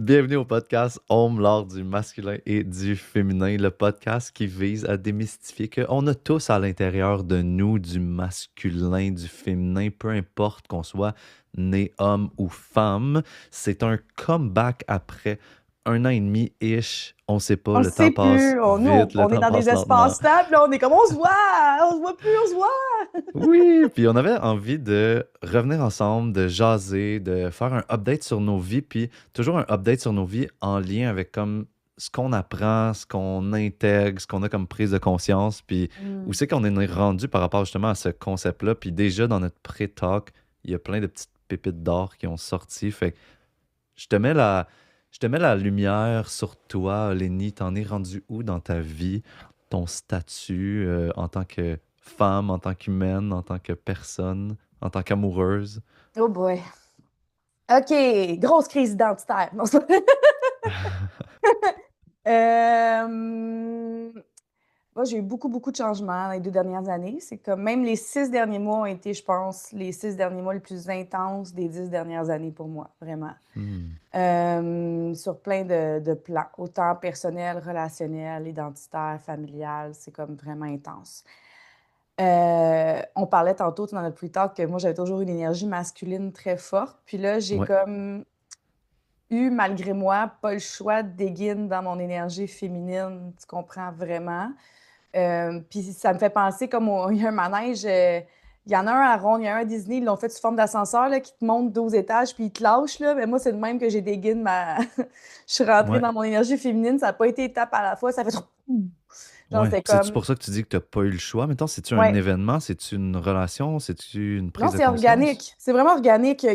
Bienvenue au podcast Homme, l'art du masculin et du féminin, le podcast qui vise à démystifier qu'on a tous à l'intérieur de nous du masculin, du féminin, peu importe qu'on soit né homme ou femme. C'est un comeback après 1 an et demi-ish. On sait pas, On le temps sait passe plus. Nous, vite, le on est temps dans des passe lentement. espaces-temps, puis là, on est comme, on se voit plus, on se voit. Oui, puis on avait envie de revenir ensemble, de jaser, de faire un update sur nos vies, puis toujours un update sur nos vies en lien avec comme ce qu'on apprend, ce qu'on intègre, ce qu'on a comme prise de conscience, puis où Hmm. c'est qu'on est rendu par rapport justement à ce concept-là. Puis déjà dans notre pré-talk, il y a plein de petites pépites d'or qui ont sorti. Fait que je te mets la lumière sur toi, Lénie. T'en es rendu où dans ta vie, ton statut en tant que femme, en tant qu'humaine, en tant que personne, en tant qu'amoureuse? Oh boy. OK, grosse crise identitaire. Non, c'est pas vrai. Moi, j'ai eu beaucoup, beaucoup de changements dans les 2 dernières années. C'est comme même les 6 derniers mois ont été, je pense, les 6 derniers mois les plus intenses des 10 dernières années pour moi, vraiment. Hmm. Sur plein de plans, autant personnel, relationnel, identitaire, familial, c'est comme vraiment intense. On parlait tantôt dans notre pre-talk que moi, j'avais toujours une énergie masculine très forte. Puis là, j'ai Ouais. comme eu, malgré moi, pas le choix de dégainer dans mon énergie féminine. Tu comprends vraiment? Puis ça me fait penser comme il y a un manège. Il y en a un à Ronde, il y en a un à Disney. Ils l'ont fait sous forme d'ascenseur là, qui te monte 12 étages puis il te lâche. Là. Mais moi, c'est de même que j'ai dégaine ma. Je suis rentrée Ouais. dans mon énergie féminine. Ça n'a pas été étape à la fois. Ça fait trop. Genre, Ouais. c'était C'est-tu comme. pour ça que tu dis que t'as pas eu le choix? Mettons, c'est-tu un Ouais. événement? C'est-tu une relation? C'est-tu une Non, prise de c'est conscience? organique. C'est vraiment organique.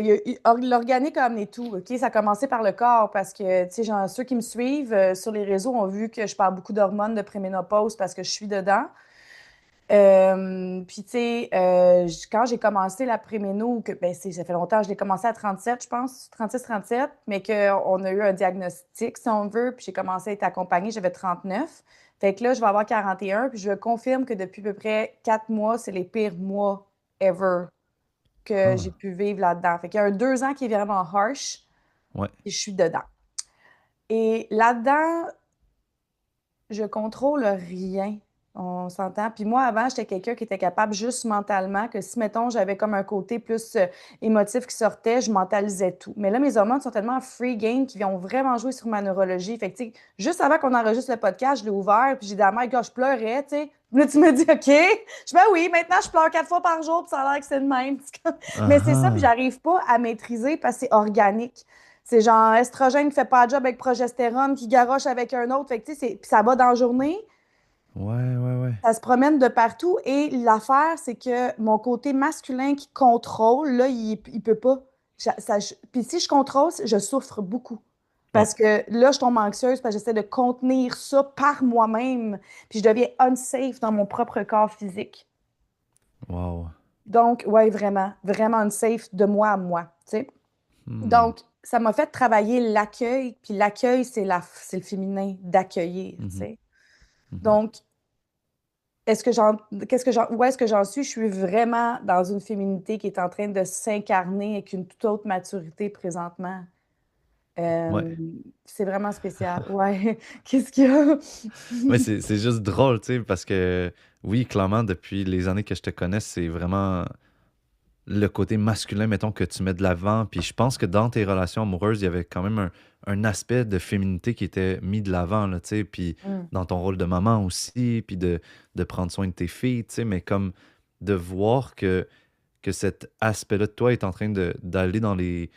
L'organique a amené tout. OK? Ça a commencé par le corps parce que, tu sais, genre, ceux qui me suivent sur les réseaux ont vu que je parle beaucoup d'hormones de préménopause parce que je suis dedans. Puis, tu sais, quand j'ai commencé la préméno, ben, ça fait longtemps, je l'ai commencé à 37, je pense, 36-37, mais qu'on a eu un diagnostic, si on veut, puis j'ai commencé à être accompagnée, j'avais 39. Fait que là, je vais avoir 41, puis je confirme que depuis à peu près 4 mois, c'est les pires mois ever que j'ai Ah. pu vivre là-dedans. Fait qu'il y a un 2 ans qui est vraiment harsh, Ouais. et je suis dedans. Et là-dedans, je contrôle rien. On s'entend. Puis moi, avant, j'étais quelqu'un qui était capable juste mentalement, que si, mettons, j'avais comme un côté plus émotif qui sortait, je mentalisais tout. Mais là, mes hormones sont tellement free game qu'ils vont vraiment jouer sur ma neurologie. Fait que, tu sais, juste avant qu'on enregistre le podcast, je l'ai ouvert, puis j'ai dit à Mike, je pleurais, tu sais. Puis là, tu me dis, OK. Je dis, ben oui, maintenant, je pleure 4 fois par jour, puis ça a l'air que c'est le même. Mais c'est ça, puis Ah. j'arrive pas à maîtriser parce que c'est organique. C'est genre estrogène qui fait pas de job avec progestérone, qui garoche avec un autre. Fait que, tu sais, puis ça va dans la journée, Ouais, ouais, ouais. ça se promène de partout. Et l'affaire, c'est que mon côté masculin qui contrôle, là, il peut pas. Puis si je contrôle, je souffre beaucoup. Ouais. Parce que là, je tombe anxieuse parce que j'essaie de contenir ça par moi-même. Puis je deviens unsafe dans mon propre corps physique. Wow. Donc, ouais, vraiment, vraiment unsafe de moi à moi, tu sais. Hmm. Donc, ça m'a fait travailler l'accueil, puis l'accueil, c'est le féminin d'accueillir, tu Mhm. sais. Mhm. Donc, où est-ce que j'en suis? Je suis vraiment dans une féminité qui est en train de s'incarner avec une toute autre maturité présentement. Ouais. Euh, c'est vraiment spécial. Ouais. Qu'est-ce qu'il y a? Mais c'est juste drôle, tu sais, parce que oui, clairement, depuis les années que je te connais, c'est vraiment le côté masculin, mettons, que tu mets de l'avant. Puis je pense que dans tes relations amoureuses, il y avait quand même un aspect de féminité qui était mis de l'avant, là, tu sais. Puis Mm. dans ton rôle de maman aussi, puis de prendre soin de tes filles, tu sais, mais comme de voir que cet aspect-là de toi est en train d'aller dans les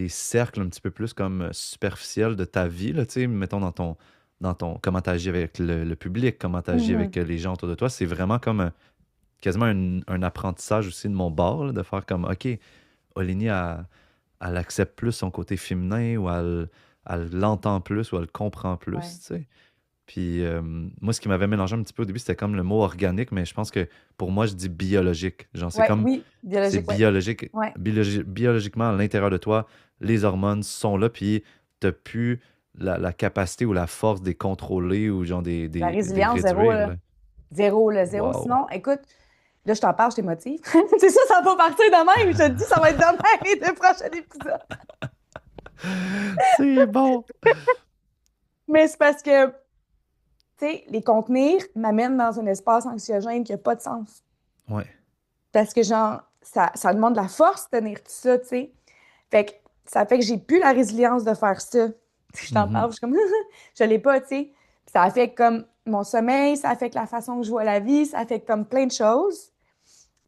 cercles un petit peu plus comme superficiels de ta vie, là, tu sais, mettons comment tu agis avec le public, comment tu agis avec Mhm. les gens autour de toi, c'est vraiment comme quasiment un apprentissage aussi de mon bord, là, de faire comme, OK, Olénie, elle accepte plus son côté féminin, ou elle l'entend plus, ou elle le comprend plus, Ouais. tu sais. Puis moi, ce qui m'avait mélangé un petit peu au début, c'était comme le mot organique, mais je pense que pour moi, je dis biologique. Genre, c'est Ouais, comme, oui, c'est biologique, ouais. biologique, Ouais. biologiquement, à l'intérieur de toi, les hormones sont là, puis t'as plus la capacité ou la force de les contrôler ou genre La des résilience, zéro, réduire, là. là. Zéro, le zéro. Wow. Sinon, écoute, là, je t'en parle, je t'émotive. C'est ça, ça va partir de même. Je te dis, ça va être demain les 2 prochains épisodes. C'est bon. Mais c'est parce que, tu sais, les contenir m'amènent dans un espace anxiogène qui n'a pas de sens. Ouais. Parce que, genre, ça demande de la force de tenir tout ça, tu sais. Fait que ça fait que j'ai plus la résilience de faire ça. Je t'en Mhm. parle, je suis comme, je l'ai pas, tu sais. Puis ça affecte comme mon sommeil, ça affecte la façon que je vois la vie, ça affecte comme plein de choses.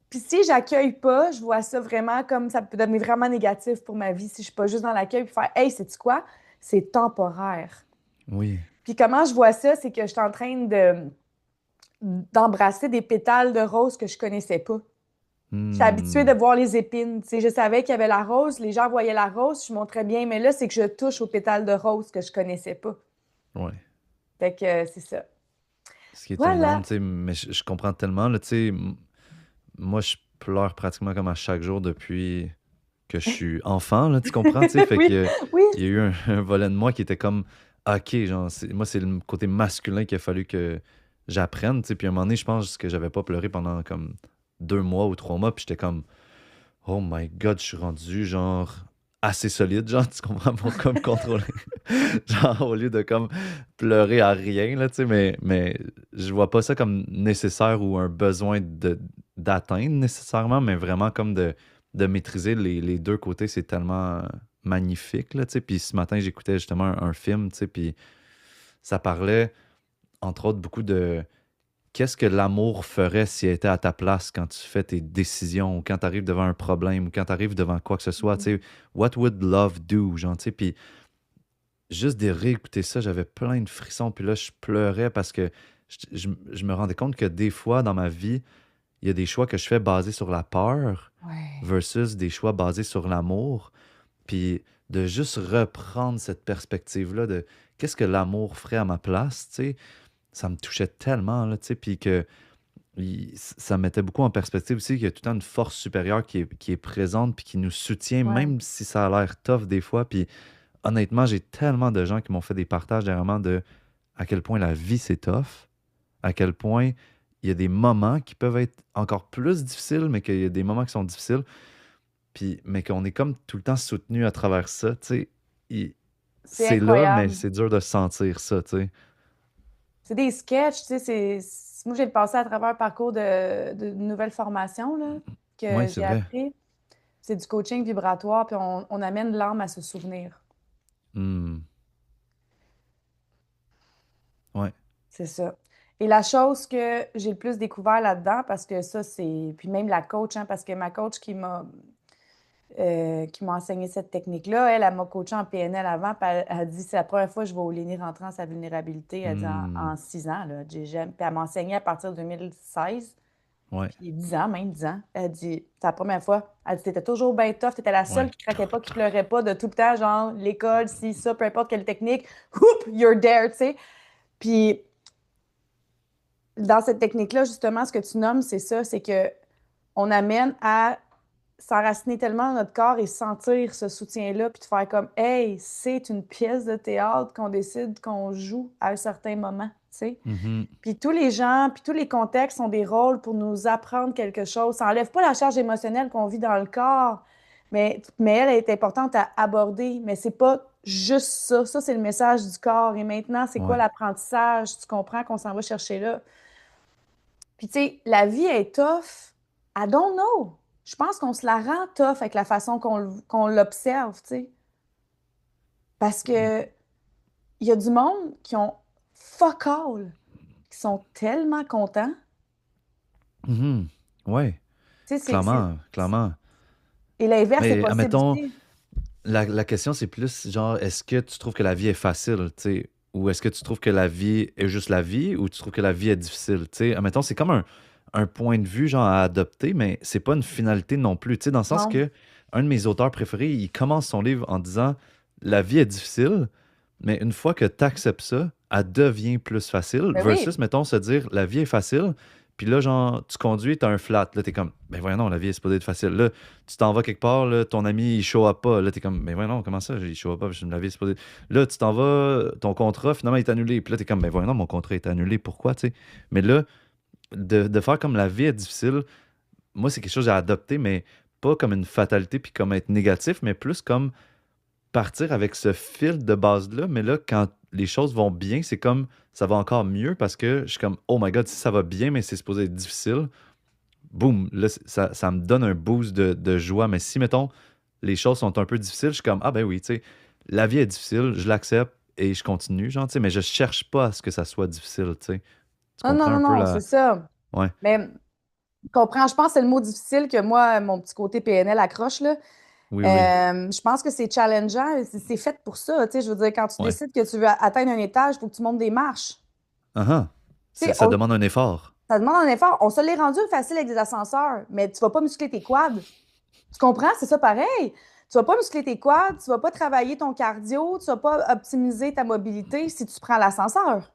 Puis si j'accueille pas, je vois ça vraiment comme ça peut devenir vraiment négatif pour ma vie si je suis pas juste dans l'accueil puis faire, hey, sais-tu quoi? C'est temporaire. Oui. Puis comment je vois ça, c'est que je suis en train d'embrasser des pétales de rose que je connaissais pas. J'étais habituée de Hmm. voir les épines. Tu sais, je savais qu'il y avait la rose, les gens voyaient la rose, je montrais bien, mais là, c'est que je touche aux pétales de rose que je connaissais pas. Ouais. Fait que c'est ça. Ce qui est énorme, Voilà. tu sais, mais je comprends tellement, là, tu sais, moi, je pleure pratiquement comme à chaque jour depuis que je suis enfant, là, tu comprends, tu sais, fait Oui, que oui. il y a eu un volet de moi qui était comme, ok, genre, moi, c'est le côté masculin qu'il a fallu que j'apprenne, tu sais, puis à un moment donné, je pense que j'avais pas pleuré pendant comme 2 mois ou 3 mois, puis j'étais comme, oh my God, je suis rendu, genre, assez solide, genre, tu comprends, pour comme contrôler. Genre, au lieu de comme pleurer à rien, là, tu sais, mais je vois pas ça comme nécessaire ou un besoin d'atteindre nécessairement, mais vraiment comme de maîtriser les deux côtés, c'est tellement magnifique, là, tu sais. Puis ce matin, j'écoutais justement un film, tu sais, puis ça parlait, entre autres, beaucoup de qu'est-ce que l'amour ferait s'il était à ta place quand tu fais tes décisions ou quand tu arrives devant un problème ou quand tu arrives devant quoi que ce soit, tu sais, what would love do, genre, tu sais, puis juste de réécouter ça, j'avais plein de frissons. Puis là, je pleurais parce que je me rendais compte que des fois, dans ma vie, il y a des choix que je fais basés sur la peur Ouais. versus des choix basés sur l'amour. Puis de juste reprendre cette perspective-là de qu'est-ce que l'amour ferait à ma place, tu sais, ça me touchait tellement, là, tu sais, puis que ça mettait beaucoup en perspective aussi qu'il y a tout le temps une force supérieure qui est présente puis qui nous soutient, Ouais. même si ça a l'air tough des fois. Puis honnêtement, j'ai tellement de gens qui m'ont fait des partages dernièrement de à quel point la vie c'est tough, à quel point il y a des moments qui peuvent être encore plus difficiles, mais qu'il y a des moments qui sont difficiles, puis, mais qu'on est comme tout le temps soutenu à travers ça, tu sais. Il- C'est C'est là, mais incroyable. c'est dur de sentir ça, tu sais. C'est des sketchs, tu sais, moi j'ai passé à travers un parcours de nouvelle formation là, Oui, que c'est j'ai vrai. appris. C'est du coaching vibratoire, puis on amène l'âme à se souvenir. Hmm. Ouais. C'est ça. Et la chose que j'ai le plus découvert là-dedans, parce que ça, c'est. Puis même la coach, hein, parce que ma coach qui m'a enseigné cette technique-là, elle m'a coaché en PNL avant, puis elle a dit c'est la première fois que je vais au Léni rentrant sa vulnérabilité. Elle dit Hmm. en 6 ans, là, puis elle m'a enseigné à partir de 2016. Ouais. Puis 10 ans, même 10 ans. Elle dit, c'est la première fois. Elle dit, t'étais toujours bien tough, t'étais la seule Ouais. qui craquait pas, qui pleurait pas de tout le temps, genre l'école, si, ça, peu importe quelle technique, whoop, you're there, tu sais. Puis dans cette technique-là, justement, ce que tu nommes, c'est ça, c'est que on amène à s'enraciner tellement dans notre corps et sentir ce soutien-là, puis de faire comme, hey, c'est une pièce de théâtre qu'on décide qu'on joue à un certain moment, tu sais. Mhm. Puis tous les gens, puis tous les contextes ont des rôles pour nous apprendre quelque chose. Ça enlève pas la charge émotionnelle qu'on vit dans le corps, mais elle est importante à aborder. Mais c'est pas juste ça. Ça, c'est le message du corps. Et maintenant, c'est quoi Ouais. l'apprentissage? Tu comprends qu'on s'en va chercher là. Puis tu sais, la vie est tough. I don't know. Je pense qu'on se la rend tough avec la façon qu'on l'observe, tu sais. Parce que il y a du monde qui ont fuck all, qui sont tellement contents. Mhm. Ouais. Tu sais, Clairement, clairement. Et l'inverse est Mais possible admettons, aussi. la question, c'est plus genre, est-ce que tu trouves que la vie est facile, tu sais, ou est-ce que tu trouves que la vie est juste la vie, ou tu trouves que la vie est difficile, tu sais? Admettons, c'est comme un point de vue, genre, à adopter, mais c'est pas une finalité non plus, tu sais, dans le sens Non. que un de mes auteurs préférés, il commence son livre en disant, la vie est difficile, mais une fois que tu acceptes ça, elle devient plus facile, Ben oui. versus, mettons, se dire, la vie est facile, puis là, genre, tu conduis, t'as un flat, là, t'es comme, ben voyons, non, la vie est supposée être facile, là, tu t'en vas quelque part, là, ton ami, il show up pas. Là, t'es comme, mais voyons, non, comment ça, il show up pas, je me l'avais supposé. Là, tu t'en vas, ton contrat, finalement, est annulé. Puis là, t'es comme, mais voyons, non, mon contrat est annulé, pourquoi, tu sais? Mais là, de faire comme la vie est difficile, moi, c'est quelque chose à adopter, mais pas comme une fatalité puis comme être négatif, mais plus comme partir avec ce fil de base-là, mais là, quand les choses vont bien, c'est comme ça va encore mieux parce que je suis comme, oh my God, si ça va bien, mais c'est supposé être difficile, boum, là, ça me donne un boost de joie. Mais si, mettons, les choses sont un peu difficiles, je suis comme, ah ben oui, tu sais, la vie est difficile, je l'accepte et je continue, genre, tu sais, mais je cherche pas à ce que ça soit difficile, tu sais. Tu Non, non, comprends non, un peu non, c'est la. ça. Ouais, Mais comprends, je pense que c'est le mot difficile que moi, mon petit côté PNL accroche, là. oui, oui, Je pense que c'est challengeant, c'est fait pour ça. Tu sais, je veux dire, quand tu ouais. décides que tu veux atteindre un étage, il faut que tu montes des marches. Ah ah. Tu sais, Ça demande un effort. ça demande un effort. On se l'est rendu facile avec des ascenseurs, mais tu vas pas muscler tes quads. Tu comprends? C'est ça pareil. Tu vas pas muscler tes quads, tu vas pas travailler ton cardio, tu vas pas optimiser ta mobilité si tu prends l'ascenseur.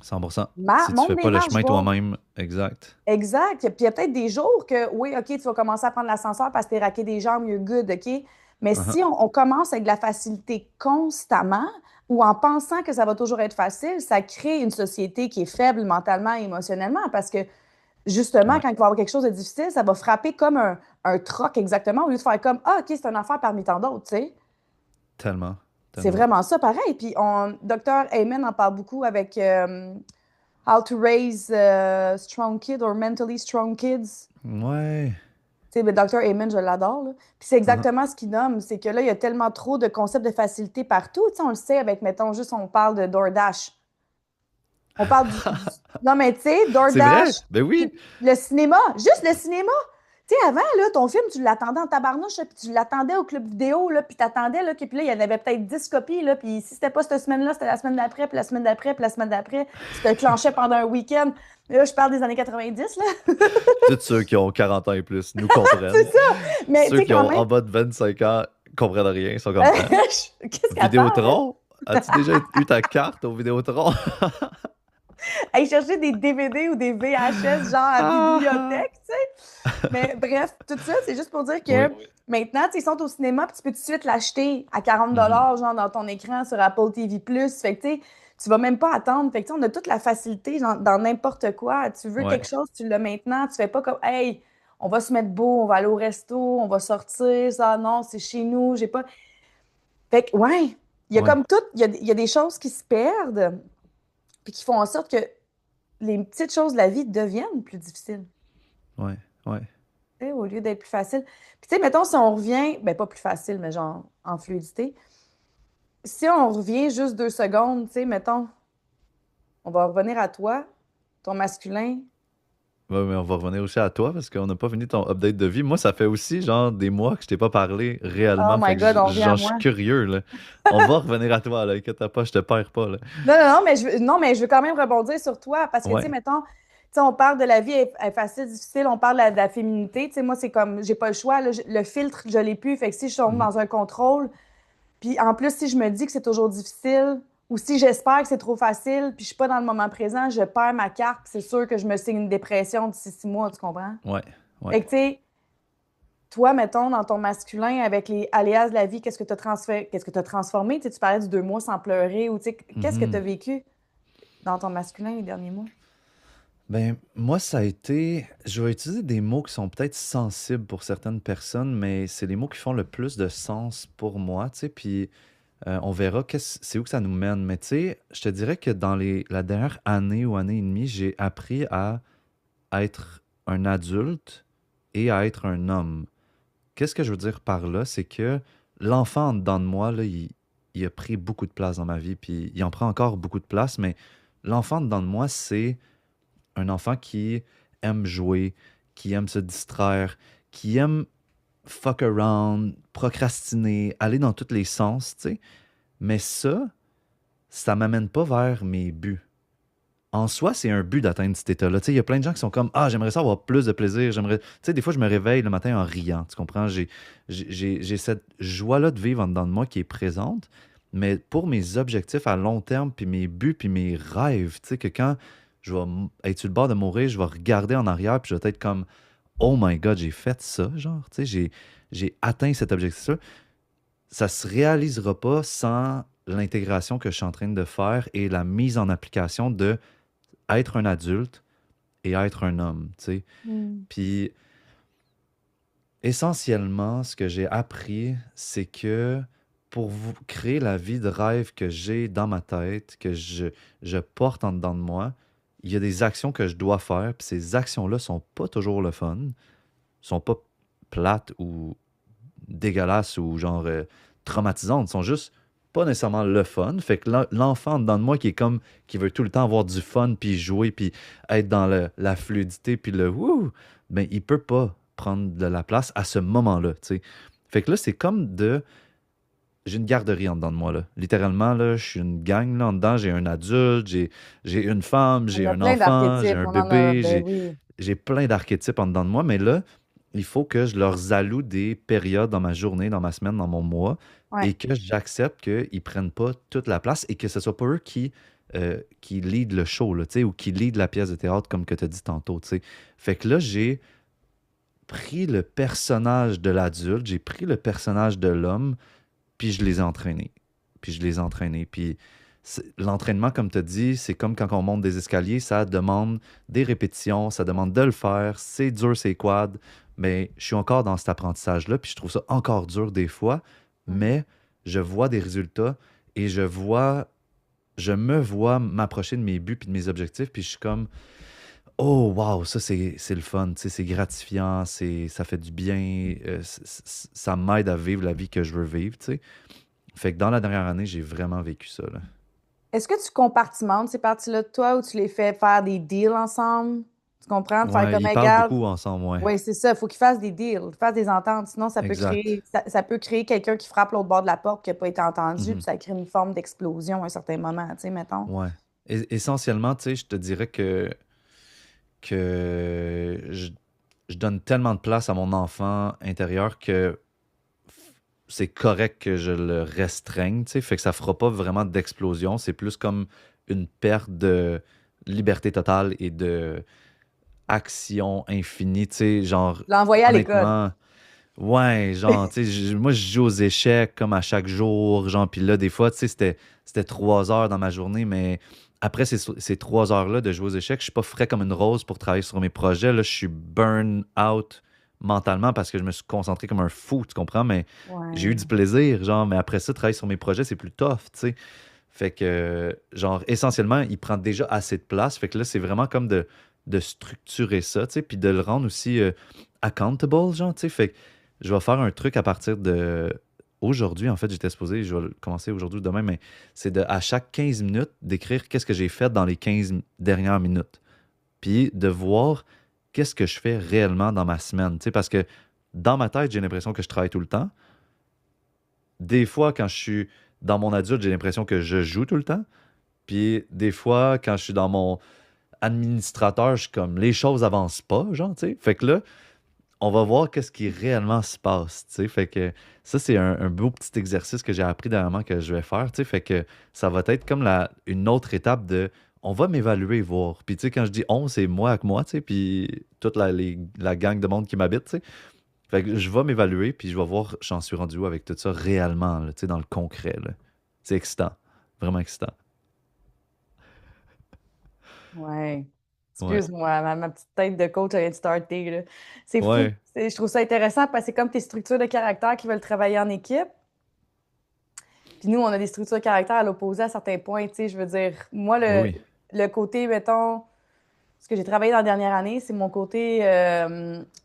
100%. Si tu Monte fais des pas le marches, chemin va. toi-même, exact. Exact. Puis il y a peut-être des jours que, oui, OK, tu vas commencer à prendre l'ascenseur parce que t'es raqué des jambes, you're good, OK? Mais Ah si on commence avec de la facilité constamment ou en pensant que ça va toujours être facile, ça crée une société qui est faible mentalement et émotionnellement parce que, ah. justement, Ouais, quand il va y avoir quelque chose de difficile, ça va frapper comme un troc exactement au lieu de faire comme, ah, OK, c'est une affaire parmi tant d'autres, tu sais? tellement, C'est tellement. vraiment ça, pareil. Puis, Dr. Amen en parle beaucoup avec How to Raise Strong Kids or Mentally Strong Kids. Ouais. Tu sais, mais Dr. Amen, je l'adore, là. Puis c'est Ah exactement ce qu'il nomme, c'est que là, il y a tellement trop de concepts de facilité partout. Tu sais, on le sait avec, mettons, juste on parle de DoorDash. On parle Non, mais tu sais, C'est vrai? DoorDash, Ben oui. puis le cinéma, juste le cinéma. Tu sais, avant, là, ton film, tu l'attendais en tabarnouche, là, puis tu l'attendais au club vidéo, là, puis t'attendais, là, puis là, il y en avait peut-être 10 copies, là, puis si c'était pas cette semaine-là, c'était la semaine d'après, puis la semaine d'après, puis la semaine d'après, tu te clenchais pendant un week-end. Là, je parle des années 90, là. Tous ceux qui ont 40 ans et plus nous C'est comprennent. ça! Mais tu Ceux sais, qui quand ont même, en bas de 25 ans comprennent rien. Ils sont comme, hein? qu'est-ce qu'elle parle, elle? Vidéotron? As-tu déjà eu ta carte au Vidéotron? Aller chercher des DVD ou des VHS, genre à Ah, ah. bibliothèque, tu sais. Mais bref, tout ça, c'est juste pour dire que Oui. maintenant, tu sais, ils sont au cinéma, puis tu peux tout de suite l'acheter à 40 Mhm. genre dans ton écran sur Apple TV+. Fait que, tu sais, tu vas même pas attendre. Fait que, tu sais, on a toute la facilité genre, dans n'importe quoi. Tu veux Ouais, quelque chose, tu l'as maintenant. Tu fais pas comme, hey, on va se mettre beau, on va aller au resto, on va sortir. Ça, non, c'est chez nous, j'ai pas. Fait que, ouais, il y a ouais, comme tout, il y a des choses qui se perdent, puis qui font en sorte que les petites choses de la vie deviennent plus difficiles, ouais, ouais. tu sais, au lieu d'être plus faciles. Puis, tu sais, mettons, si on revient, ben pas plus facile, mais genre en fluidité, si on revient juste 2 secondes, tu sais, mettons, on va revenir à toi, ton masculin. Ouais, mais on va revenir aussi à toi parce qu'on n'a pas fini ton update de vie. Moi, ça fait aussi genre des mois que je t'ai pas parlé Oh réellement. my Fait que God, on revient à genre, je suis moi. curieux, là. On va revenir à toi, là. Inquiète pas, je te perds pas, là. Non, non, non, mais je veux quand même rebondir sur toi parce que, tu sais, Ouais. mettons, tu sais, on parle de la vie est facile, difficile, on parle de la féminité. Tu sais, moi, c'est comme, j'ai pas le choix, là, le filtre, je l'ai plus. Fait que si je tombe Mhm. dans un contrôle, puis en plus, si je me dis que c'est toujours difficile ou si j'espère que c'est trop facile, puis je suis pas dans le moment présent, je perds ma carte, puis c'est sûr que je me signe une dépression d'ici 6 mois, tu comprends? Ouais, ouais. Fait que, tu sais, toi, mettons, dans ton masculin, avec les aléas de la vie, qu'est-ce que tu as transféré, qu'est-ce que tu as transformé? Tu sais, tu parlais du 2 mois sans pleurer, ou tu sais, qu'est-ce que tu as Mhm. vécu dans ton masculin les derniers mois? Ben, moi, ça a été. Je vais utiliser des mots qui sont peut-être sensibles pour certaines personnes, mais c'est les mots qui font le plus de sens pour moi, tu sais. Puis on verra c'est où que ça nous mène. Mais tu sais, je te dirais que dans la dernière année ou année et demie, j'ai appris à être un adulte et à être un homme. Qu'est-ce que je veux dire par là? C'est que l'enfant en dedans de moi, là, il a pris beaucoup de place dans ma vie, puis il en prend encore beaucoup de place, mais l'enfant dedans de moi, c'est un enfant qui aime jouer, qui aime se distraire, qui aime fuck around, procrastiner, aller dans tous les sens, tu sais. Mais ça m'amène pas vers mes buts. En soi, c'est un but d'atteindre cet état-là. Tu sais, il y a plein de gens qui sont comme, ah, j'aimerais ça avoir plus de plaisir. Tu sais, des fois, je me réveille le matin en riant. Tu comprends? J'ai cette joie-là de vivre en dedans de moi qui est présente. Mais pour mes objectifs à long terme, puis mes buts, puis mes rêves, tu sais, que quand je vais être sur le bord de mourir, je vais regarder en arrière, puis je vais être comme, oh my God, j'ai fait ça, genre, tu sais, j'ai atteint cet objectif-là. Ça se réalisera pas sans l'intégration que je suis en train de faire et la mise en application de être un adulte et être un homme, tu sais. Hmm. Puis, essentiellement, ce que j'ai appris, c'est que créer la vie de rêve que j'ai dans ma tête, je porte en dedans de moi, il y a des actions que je dois faire, puis ces actions-là sont pas toujours le fun, sont pas plates ou dégueulasses ou genre traumatisantes, sont juste pas nécessairement le fun. Fait que l'enfant dedans de moi qui est comme, qui veut tout le temps avoir du fun, puis jouer, puis être dans la fluidité, puis le wouh, ben il peut pas prendre de la place à ce moment-là, tu sais. Fait que là, c'est comme de j'ai une garderie en dedans de moi, là. Littéralement, là, je suis une gang là en dedans. J'ai un adulte, j'ai une femme, On j'ai a un plein enfant, j'ai d'archétypes, un on en a, bébé, ben oui. j'ai plein d'archétypes en dedans de moi. Mais là, il faut que je leur alloue des périodes dans ma journée, dans ma semaine, dans mon mois, Ouais. et que j'accepte qu'ils ne prennent pas toute la place et que ce soit pas eux qui lead le show, là, tu sais, ou qui lead la pièce de théâtre, comme que tu as dit tantôt, tu sais. Fait que là, j'ai pris le personnage de l'adulte, j'ai pris le personnage de l'homme, puis je les ai entraînés. Puis je les ai entraînés. Puis l'entraînement, comme tu as dit, c'est comme quand on monte des escaliers, ça demande des répétitions, ça demande de le faire, c'est dur, c'est quad, mais je suis encore dans cet apprentissage-là, puis je trouve ça encore dur des fois, Mhm. mais je vois des résultats et je me vois m'approcher de mes buts puis de mes objectifs, puis je suis comme, oh, wow, ça, c'est le fun, tu sais, c'est gratifiant, ça fait du bien, ça m'aide à vivre la vie que je veux vivre, tu sais. Fait que dans la dernière année, j'ai vraiment vécu ça, là. Est-ce que tu compartimentes ces parties-là de toi ou tu les fais faire des deals ensemble? Tu comprends? De faire Ouais, comme ils parlent égal. beaucoup ensemble, ouais. Oui, c'est ça. Il faut qu'ils fassent des deals, qu'ils fassent des ententes. Sinon, Exact. ça peut créer quelqu'un qui frappe l'autre bord de la porte qui n'a pas été entendu, puis Mhm. ça crée une forme d'explosion à un certain moment, tu sais, mettons. Ouais. Essentiellement, tu sais, je te dirais que je donne tellement de place à mon enfant intérieur que c'est correct que je le restreigne, tu sais, fait que ça fera pas vraiment d'explosion. C'est plus comme une perte de liberté totale et de action infinie, tu sais, genre, L'envoyer à l'école. honnêtement. Ouais, genre, tu sais, moi, je joue aux échecs comme à chaque jour, genre, puis là, des fois, tu sais, c'était 3 heures dans ma journée, mais après ces 3 heures-là de jouer aux échecs, je suis pas frais comme une rose pour travailler sur mes projets, là, je suis burn out mentalement parce que je me suis concentré comme un fou, tu comprends, mais j'ai eu du Ouais. plaisir, genre, mais après ça, travailler sur mes projets, c'est plus tough, tu sais. Fait que, genre, essentiellement, il prend déjà assez de place, fait que là, c'est vraiment comme de structurer ça, tu sais, puis de le rendre aussi accountable, genre, tu sais, fait que je vais faire un truc à partir de aujourd'hui, en fait, j'étais supposé, je vais le commencer aujourd'hui ou demain, mais c'est de, à chaque 15 minutes, d'écrire qu'est-ce que j'ai fait dans les 15 dernières minutes. Puis de voir qu'est-ce que je fais réellement dans ma semaine. Tu sais, parce que dans ma tête, j'ai l'impression que je travaille tout le temps. Des fois, quand je suis dans mon adulte, j'ai l'impression que je joue tout le temps. Puis des fois, quand je suis dans mon administrateur, je suis comme les choses avancent pas, genre, tu sais. Fait que là, on va voir qu'est-ce qui réellement se passe, tu sais. Fait que ça, c'est un beau petit exercice que j'ai appris dernièrement que je vais faire, tu sais. Fait que ça va être comme une autre étape de on va m'évaluer, voir. Puis tu sais, quand je dis on, c'est moi avec moi, tu sais, puis toute la gang de monde qui m'habite, tu sais. Fait que je vais m'évaluer, puis je vais voir j'en suis rendu où avec tout ça réellement, là, tu sais, dans le concret, là. C'est excitant. Vraiment excitant. Ouais. Ouais. Excuse-moi, ma petite tête de coach vient de starter, là. C'est fou. Ouais. Je trouve ça intéressant parce que c'est comme tes structures de caractère qui veulent travailler en équipe. Puis nous, on a des structures de caractère à l'opposé à certains points. Tu sais, je veux dire, moi, Oui, oui. le côté, mettons, ce que j'ai travaillé dans la dernière année, c'est mon côté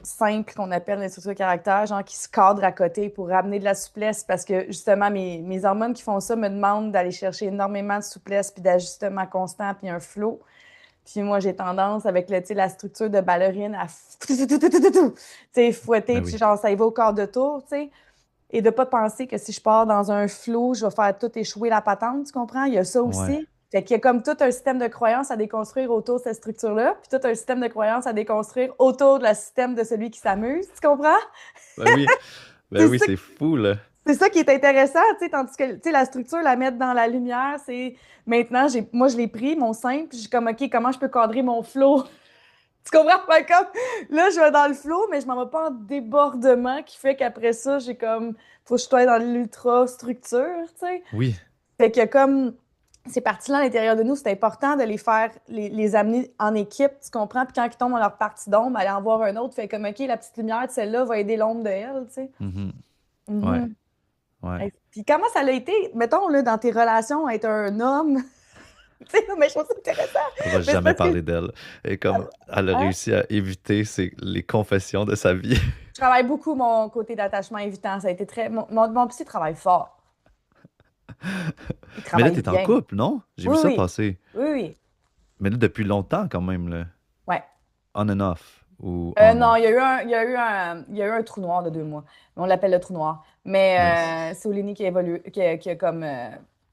simple qu'on appelle les structures de caractère, genre qui se cadre à côté pour ramener de la souplesse parce que justement, mes hormones qui font ça me demandent d'aller chercher énormément de souplesse puis d'ajustement constant puis un flow. Puis moi, j'ai tendance avec tu sais, la structure de ballerine à tu sais, fouetter, Ben puis oui. genre, ça y va au quart de tour, tu sais. Et de pas penser que si je pars dans un flow, je vais faire tout échouer la patente, tu comprends? Il y a ça Ouais. aussi. Fait qu'il y a comme tout un système de croyances à déconstruire autour de cette structure-là, puis tout un système de croyances à déconstruire autour de la système de celui qui s'amuse, tu comprends? Ben oui. Ben C'est oui, ça, c'est fou, là. c'est ça qui est intéressant, tu sais, tandis que tu sais, la structure, la mettre dans la lumière, c'est maintenant, moi, je l'ai pris, mon simple, puis je suis comme, OK, comment je peux cadrer mon flow? Tu comprends? Fait comme, là, je vais dans le flow, mais je m'en vais pas en débordement qui fait qu'après ça, j'ai comme, faut que je sois dans l'ultra structure, tu sais. Oui. Fait que comme ces parties-là à l'intérieur de nous, c'est important de les faire, les amener en équipe, tu comprends? Puis quand ils tombent dans leur partie d'ombre, aller en voir un autre, fait comme, OK, la petite lumière de celle-là va aider l'ombre de elle, tu sais. Mhm. Ouais. Mhm. Ouais. Puis comment ça l'a été, mettons, là, dans tes relations, être un homme? Tu sais, mais je trouve ça intéressant. On va Mais c'est jamais parce que parler d'elle. Et comme elle a hein, réussi à éviter les confessions de sa vie. je travaille beaucoup mon côté d'attachement évitant. Ça a été très. Mon psy travaille fort. Il Mais là, travaille t'es en bien. couple, non? J'ai vu Oui, ça oui. passer. Oui, oui. Mais là, depuis longtemps, quand même, là. Ouais. On and off. Ou on. Non, il y a eu un trou noir de 2 mois. On l'appelle le trou noir. Nice. Mais c'est Olénie qui a évolué, qui a comme,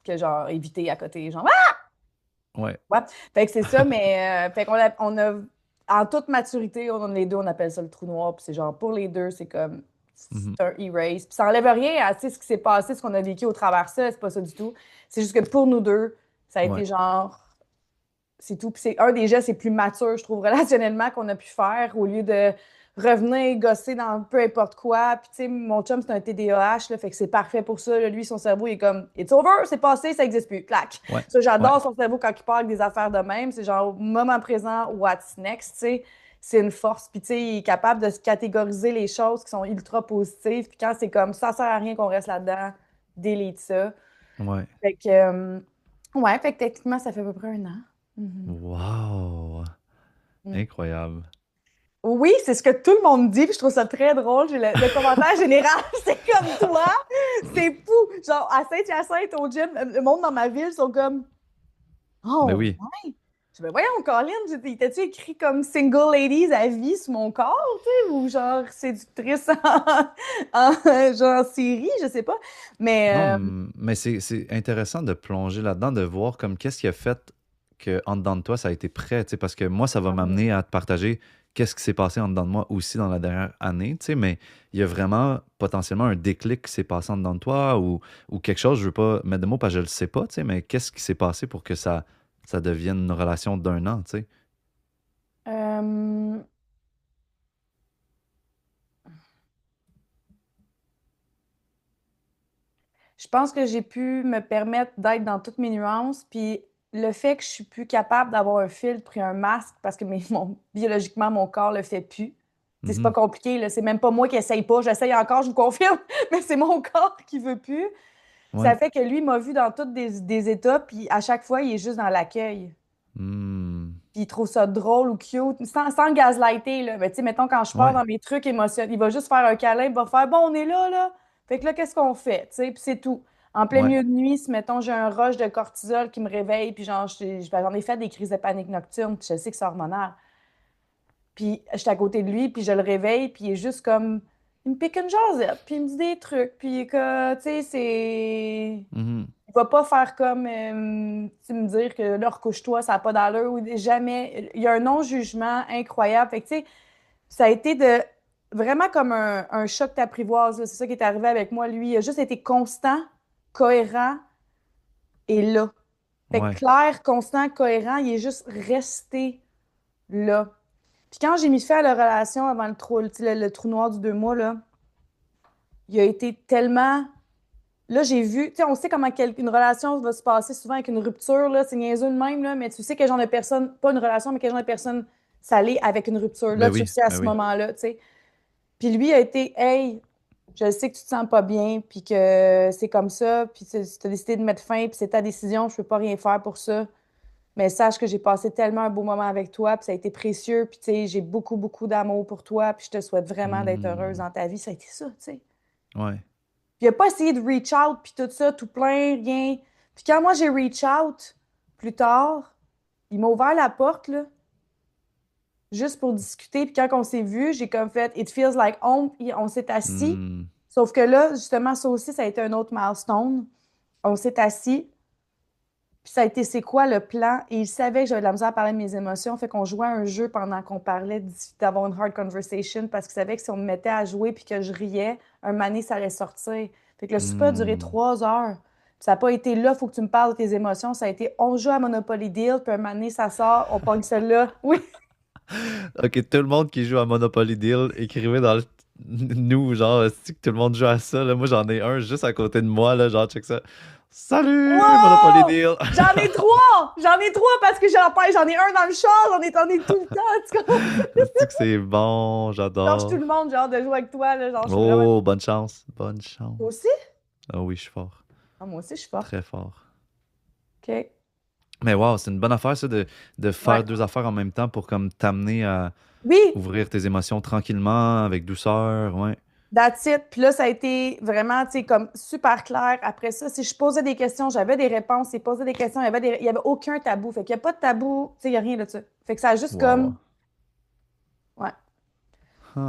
qui a genre évité à côté. Genre, ah! Ouais. Ouais. Fait que c'est ça, mais fait qu'on en toute maturité, les deux, on appelle ça le trou noir. Puis c'est genre, pour les deux, c'est comme, Mhm. c'est un erase. Puis ça enlève rien à tu sais, ce qui s'est passé, ce qu'on a vécu au travers de ça. C'est pas ça du tout. C'est juste que pour nous deux, ça a Ouais. été genre. C'est tout. Puis c'est un des gestes les plus matures, je trouve, relationnellement qu'on a pu faire au lieu de revenir gosser dans peu importe quoi. Puis, tu sais, mon chum, c'est un TDAH, là, fait que c'est parfait pour ça. Là. Lui, son cerveau, il est comme, it's over, c'est passé, ça n'existe plus. Clac. Ouais. Ça, Ouais. j'adore son cerveau quand il parle avec des affaires de même. C'est genre, au moment présent, what's next, tu sais. C'est une force. Puis, tu sais, il est capable de se catégoriser les choses qui sont ultra positives. Puis, quand c'est comme, ça sert à rien qu'on reste là-dedans, delete ça. Ouais. Fait que, ouais, fait que techniquement, ça fait à peu près 1 an. Mhm. Wow. Incroyable. Oui, c'est ce que tout le monde dit, puis je trouve ça très drôle. J'ai le commentaire général, c'est comme toi. C'est fou. Genre, à Saint-Hyacinthe, au gym, le monde dans ma ville sont comme Ben oh, oui. ouais. Je me voyons, Colin, t'as-tu écrit comme single ladies à vie sur mon corps, tu sais, ou genre séductrice genre série, je sais pas. Non, Mais mais c'est intéressant de plonger là-dedans, de voir comme qu'est-ce qui a fait que en dedans de toi, ça a été prêt, tu sais, parce que moi, ça va euh, m'amener à te partager qu'est-ce qui s'est passé en dedans de moi aussi dans la dernière année, tu sais, mais il y a vraiment potentiellement un déclic qui s'est passé en dedans de toi ou quelque chose, je veux pas mettre de mots parce que je le sais pas, tu sais, mais qu'est-ce qui s'est passé pour que ça devienne une relation d'un an, tu sais? euh, je pense que j'ai pu me permettre d'être dans toutes mes nuances, puis le fait que je suis plus capable d'avoir un filtre et un masque parce que biologiquement, mon corps le fait plus. Tu sais, c'est pas Mhm. compliqué, là. C'est même pas moi qui essaye pas. J'essaye encore, je vous confirme, mais c'est mon corps qui veut plus. Ça Ouais. fait que lui m'a vu dans toutes des états, puis à chaque fois, il est juste dans l'accueil. Hmm. Puis il trouve ça drôle ou cute, sans le gaslighter, là. Mais tu sais, mettons, quand je pars Ouais. dans mes trucs émotionnels, il va juste faire un câlin, il va faire, bon, on est là, là. Fait que là, qu'est-ce qu'on fait? Tu sais, puis c'est tout. En plein Ouais. milieu de nuit, si, mettons, j'ai un rush de cortisol qui me réveille, puis genre, j'en ai fait des crises de panique nocturne, puis je sais que c'est hormonal. Puis je suis à côté de lui, puis je le réveille, puis il est juste comme, il me pique une jasette, puis il me dit des trucs, puis que, tu sais, c'est. Mhm. Il va pas faire comme tu me dire que là, recouche-toi, ça n'a pas d'allure. Ou jamais. Il y a un non-jugement incroyable. Fait que, tu sais, ça a été vraiment comme un choc t'apprivoise, là. C'est ça qui est arrivé avec moi. Lui, il a juste été constant, cohérent et là. Fait que Ouais. clair, constant, cohérent, il est juste resté là. Puis quand j'ai mis fin à la relation avant tu sais, le trou noir du 2 mois, là, il a été tellement. Là, j'ai vu, tu sais, on sait comment une relation va se passer souvent avec une rupture, là, c'est niaiseux de même, là, mais tu sais quel genre de personne, pas une relation, mais quel genre de personne ça l'est avec une rupture. Là, Ben tu le oui. sais à Ben ce oui. moment-là, tu sais. Puis lui a été, hey, je sais que tu te sens pas bien, puis que c'est comme ça, puis tu as décidé de mettre fin, puis c'est ta décision, je peux pas rien faire pour ça. Mais sache que j'ai passé tellement un beau moment avec toi, puis ça a été précieux, puis tu sais, j'ai beaucoup, beaucoup d'amour pour toi, puis je te souhaite vraiment d'être heureuse Hmm. dans ta vie. Ça a été ça, tu sais. Ouais. Puis il a pas essayé de reach out, puis tout ça, tout plein, rien. Puis quand moi j'ai reach out plus tard, il m'a ouvert la porte, là, juste pour discuter. Puis quand on s'est vu, j'ai comme fait It feels like home, puis on s'est assis. Hmm. Sauf que là, justement, ça aussi, ça a été un autre milestone. On s'est assis, puis ça a été c'est quoi le plan? Et il savait que j'avais de la misère à parler de mes émotions, fait qu'on jouait à un jeu pendant qu'on parlait d'avoir une hard conversation parce qu'il savait que si on me mettait à jouer puis que je riais, un mané, ça allait sortir. Fait que le super a duré Hmm. 3 heures. Puis ça n'a pas été là, faut que tu me parles de tes émotions. Ça a été on joue à Monopoly Deal, puis un mané, ça sort, on pogne celle-là. Oui, Ok, tout le monde qui joue à Monopoly Deal, écrivez dans le. Nous, genre, si que tout le monde joue à ça, là, moi j'en ai un juste à côté de moi, là, genre, check ça. Salut, Monopoly wow! Deal! J'en ai trois! J'en ai trois parce que j'en ai un dans le char, j'en ai tout le temps. Tu comprends? C'est que c'est bon, Lâche tout j'adore. le monde, j'ai hâte de jouer avec toi. Là, genre, je suis vraiment. Oh, bonne chance, bonne Toi chance. aussi? Ah oui, je suis fort. Ah, moi aussi, je suis forte. Très fort. OK. Mais wow, c'est une bonne affaire, ça, de Ouais. faire deux affaires en même temps pour comme t'amener à Oui, ouvrir tes émotions tranquillement, avec douceur, ouais. that's it. Puis là, ça a été vraiment, tu sais, comme super clair. Après ça, si je posais des questions, j'avais des réponses. Si je posais des questions, il y avait aucun tabou. Fait qu'il n'y a pas de tabou, tu sais, il n'y a rien de ça. Fait que ça a juste Wow. comme, ouais.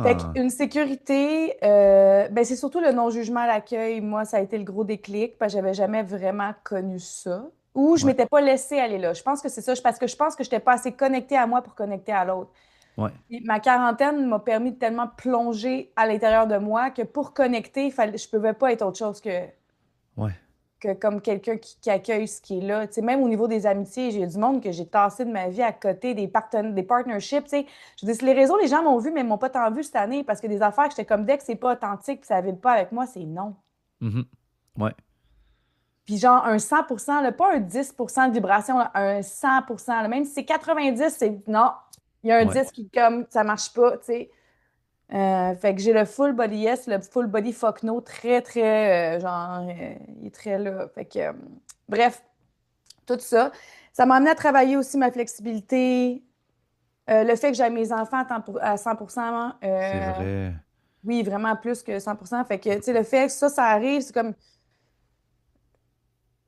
Fait Ah, qu'une sécurité, ben c'est surtout le non-jugement à l'accueil. Moi, ça a été le gros déclic parce que j'avais jamais vraiment connu ça. Ou je ouais, m'étais pas laissée aller là. Je pense que c'est ça, parce que je pense que je n'étais pas assez connectée à moi pour connecter à l'autre. ouais, Puis ma quarantaine m'a permis de tellement plonger à l'intérieur de moi que pour connecter, je pouvais pas être autre chose ouais. que comme quelqu'un qui accueille ce qui est là. Tu sais, même au niveau des amitiés, j'ai du monde que j'ai tassé de ma vie à côté, des partnerships. Tu sais. Je dis, sur les réseaux, les gens m'ont vu, mais ils m'ont pas tant vu cette année parce que des affaires que j'étais comme dès que c'est pas authentique puis ça vibre pas avec moi, c'est non. Mhm. Ouais, Puis genre un 100%, là, pas un 10% de vibration, là, un 100%. Là. Même si c'est 90, c'est non. Il y a un ouais. 10 qui, comme, ça marche pas, tu sais. Fait que j'ai le full body yes, le full body fuck no, très, très, il est très là. Fait que, bref, tout ça. Ça m'a amené à travailler aussi ma flexibilité, le fait que j'ai mes enfants à 100%, C'est vrai. oui, vraiment plus que 100%. Fait que, tu sais, le fait que ça arrive, c'est comme,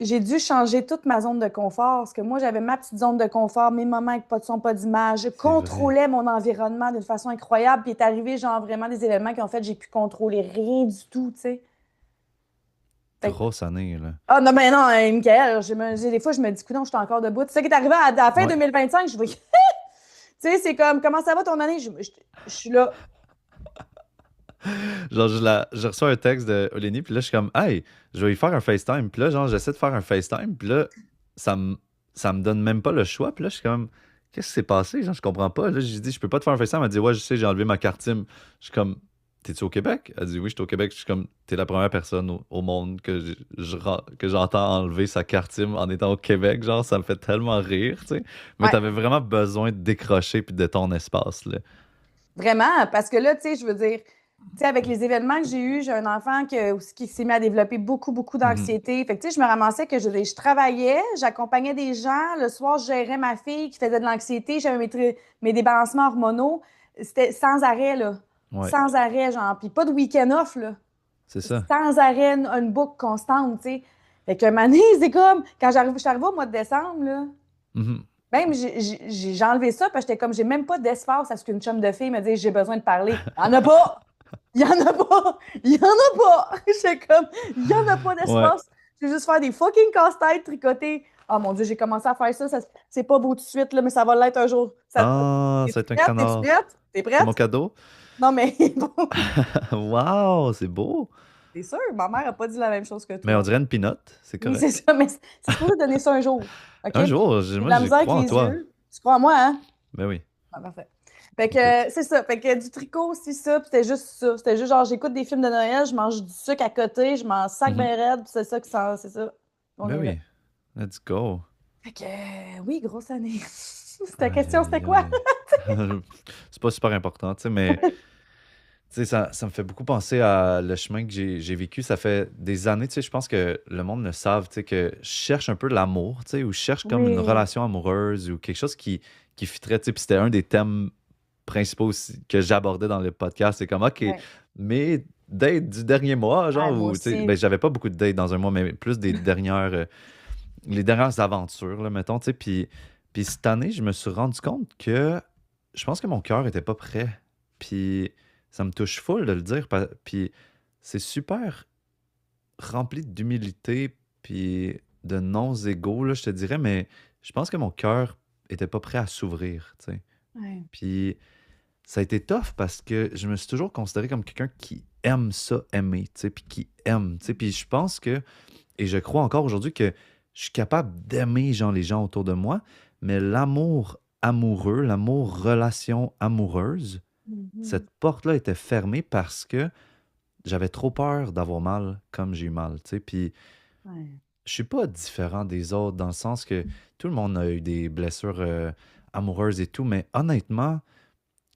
j'ai dû changer toute ma zone de confort, parce que moi, j'avais ma petite zone de confort, mes moments avec pas de son, pas d'image. Je C'est vrai. contrôlais mon environnement d'une façon incroyable, puis il est arrivé, genre, vraiment des événements qui ont fait que j'ai pu contrôler rien du tout, tu sais. Fait que- Grosse année, là. ah non, mais non, Michael, des fois, je me dis, non, je suis encore debout. C'est ça qui est arrivé à la fin Ouais. 2025, je vois, tu sais, c'est comme, comment ça va ton année? Je suis là. Genre, je reçois un texte de Olénie, puis là, je suis comme, hey, je vais y faire un FaceTime. Puis là, genre, j'essaie de faire un FaceTime, puis là, ça me, ça me donne même pas le choix. Puis là, je suis comme, qu'est-ce qui s'est passé? Genre, je comprends pas. Là, j'ai dit, je peux pas te faire un FaceTime. Elle dit, ouais, je sais, j'ai enlevé ma carte SIM. Je suis comme, t'es-tu au Québec? Elle dit, oui, je suis au Québec. Je suis comme, t'es la première personne au monde que j'entends enlever sa carte SIM en étant au Québec. Genre, ça me fait tellement rire, tu sais. Mais Ouais, t'avais vraiment besoin de décrocher puis de ton espace, là. vraiment, parce que là, tu sais, je veux dire, tu sais, avec les événements que j'ai eus, j'ai un enfant qui s'est mis à développer beaucoup, beaucoup Mhm. d'anxiété. Fait que, tu sais, je me ramassais que je travaillais, j'accompagnais des gens. Le soir, je gérais ma fille qui faisait de l'anxiété. J'avais mes débalancements hormonaux. C'était sans arrêt, là. Ouais, Sans arrêt, genre. Puis pas de week-end off, là. c'est ça. Sans arrêt, une boucle constante, tu sais. Fait qu'un moment donné, c'est comme, quand je suis arrivée au mois de décembre, là, Mhm. même, j'ai enlevé ça parce que j'étais comme, j'ai même pas d'espace à ce qu'une chum de fille me dise, j'ai besoin de parler. Il y en a pas! Il y en a pas! Il y en a pas! J'étais comme, il y en a pas Ouais. d'espace. Je vais juste faire des fucking casse-têtes tricotés. Oh mon Dieu, j'ai commencé à faire ça. C'est pas beau tout de suite, là, mais ça va l'être un jour. Ah, ça T'es-tu va être un prête? T'es-tu canard. prête? T'es C'est mon prête? cadeau? Non, mais bon, Waouh, c'est beau. c'est sûr, ma mère a pas dit la même chose que Mais on toi. dirait une pinotte, c'est Oui, c'est correct. ça, mais c'est supposé donner ça un jour. OK? Un Puis jour, j'ai de moi, la je misère avec crois en les toi. yeux. Tu crois en moi, hein? Ben oui, Ah, parfait. Fait que écoute. c'est ça. Fait que du tricot, c'est ça. Puis c'était juste ça. C'était juste genre, j'écoute des films de Noël, je mange du sucre à côté, je m'en sac Mhm. ben raide, puis c'est ça qui sent, c'est ça. On Ben est là. oui, let's go. Fait que oui, grosse année. Ta Aïe, question, c'était aïe, quoi? aïe. C'est pas super important, tu sais, mais tu sais, ça me fait beaucoup penser à le chemin que j'ai vécu. Ça fait des années, tu sais, je pense que le monde le savent, tu sais, que je cherche un peu l'amour, tu sais, ou je cherche comme une Oui. relation amoureuse ou quelque chose qui fitterait, tu sais, puis c'était un des thèmes principaux que j'abordais dans le podcast. C'est comme, OK, Ouais. mais dates du dernier mois, Ah, genre, moi ou, tu sais, ben, aussi. j'avais pas beaucoup de dates dans un mois, mais plus des dernières, les dernières aventures, là, mettons, tu sais, puis cette année, je me suis rendu compte que je pense que mon cœur était pas prêt. Puis ça me touche full de le dire. Puis c'est super rempli d'humilité puis de non-égaux, là, je te dirais, mais je pense que mon cœur était pas prêt à s'ouvrir, tu sais. Ouais. Puis ça a été tough parce que je me suis toujours considéré comme quelqu'un qui aime ça, aimer, tu sais, puis qui aime, tu sais. Puis je pense que, et je crois encore aujourd'hui que je suis capable d'aimer, genre, les gens autour de moi, mais l'amour amoureux, l'amour relation amoureuse, Mhm. cette porte-là était fermée parce que j'avais trop peur d'avoir mal comme j'ai eu mal, tu sais. Puis Ouais. je suis pas différent des autres dans le sens que tout le monde a eu des blessures amoureuses et tout, mais honnêtement,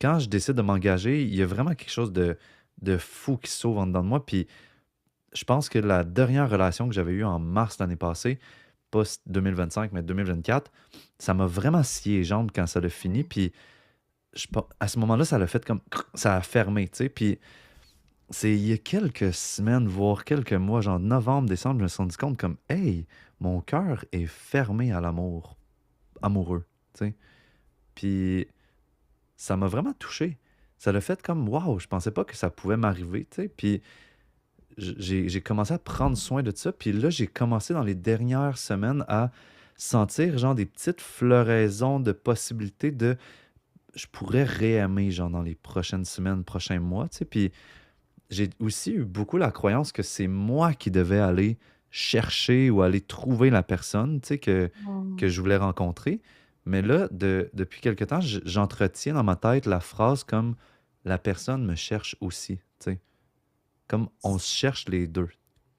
quand je décide de m'engager, il y a vraiment quelque chose de fou qui s'ouvre en dedans de moi. Puis je pense que la dernière relation que j'avais eue en mars l'année passée, pas 2025, mais 2024, ça m'a vraiment scié les jambes quand ça l'a fini. Puis à ce moment-là, ça l'a fait comme ça a fermé, tu sais. Puis c'est il y a quelques semaines, voire quelques mois, genre novembre, décembre, je me suis rendu compte comme hey, mon cœur est fermé à l'amour, amoureux, tu sais. Puis ça m'a vraiment touché. Ça l'a fait comme waouh, je pensais pas que ça pouvait m'arriver, tu sais. Puis j'ai commencé à prendre soin de ça. Puis là, j'ai commencé dans les dernières semaines à sentir genre des petites floraisons de possibilités de je pourrais réaimer genre dans les prochaines semaines, prochains mois, tu sais. Puis j'ai aussi eu beaucoup la croyance que c'est moi qui devais aller chercher ou aller trouver la personne, tu sais, que Mm. je voulais rencontrer. Mais là, depuis quelque temps, j'entretiens dans ma tête la phrase comme la personne me cherche aussi, tu sais. Comme on se cherche les deux.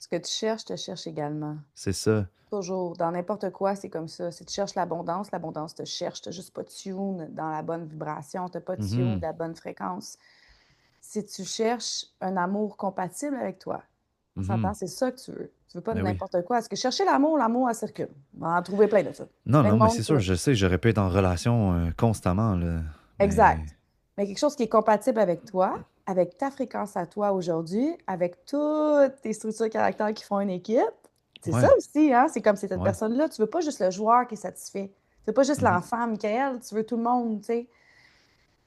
Ce que tu cherches, te cherche également. C'est ça. Toujours. Dans n'importe quoi, c'est comme ça. Si tu cherches l'abondance te cherche. Tu n'as juste pas de tune dans la bonne vibration, tu n'as pas de tune de Mhm. la bonne fréquence. Si tu cherches un amour compatible avec toi, on s'entend, Mhm. c'est ça que tu veux. Tu veux pas de Mais oui. n'importe quoi. Parce que chercher l'amour, elle circule. On va en trouver plein de ça. Non, Plein de non, mais monde c'est que... sûr, je sais, j'aurais pu être en relation constamment, là. Mais. Exact. Mais quelque chose qui est compatible avec toi, avec ta fréquence à toi aujourd'hui, avec toutes tes structures caractères qui font une équipe, c'est ça Ouais, aussi, hein? C'est comme c'est cette ouais. personne-là. Tu veux pas juste le joueur qui est satisfait. Tu veux pas juste Mhm. l'enfant, Michael. Tu veux tout le monde, tu sais.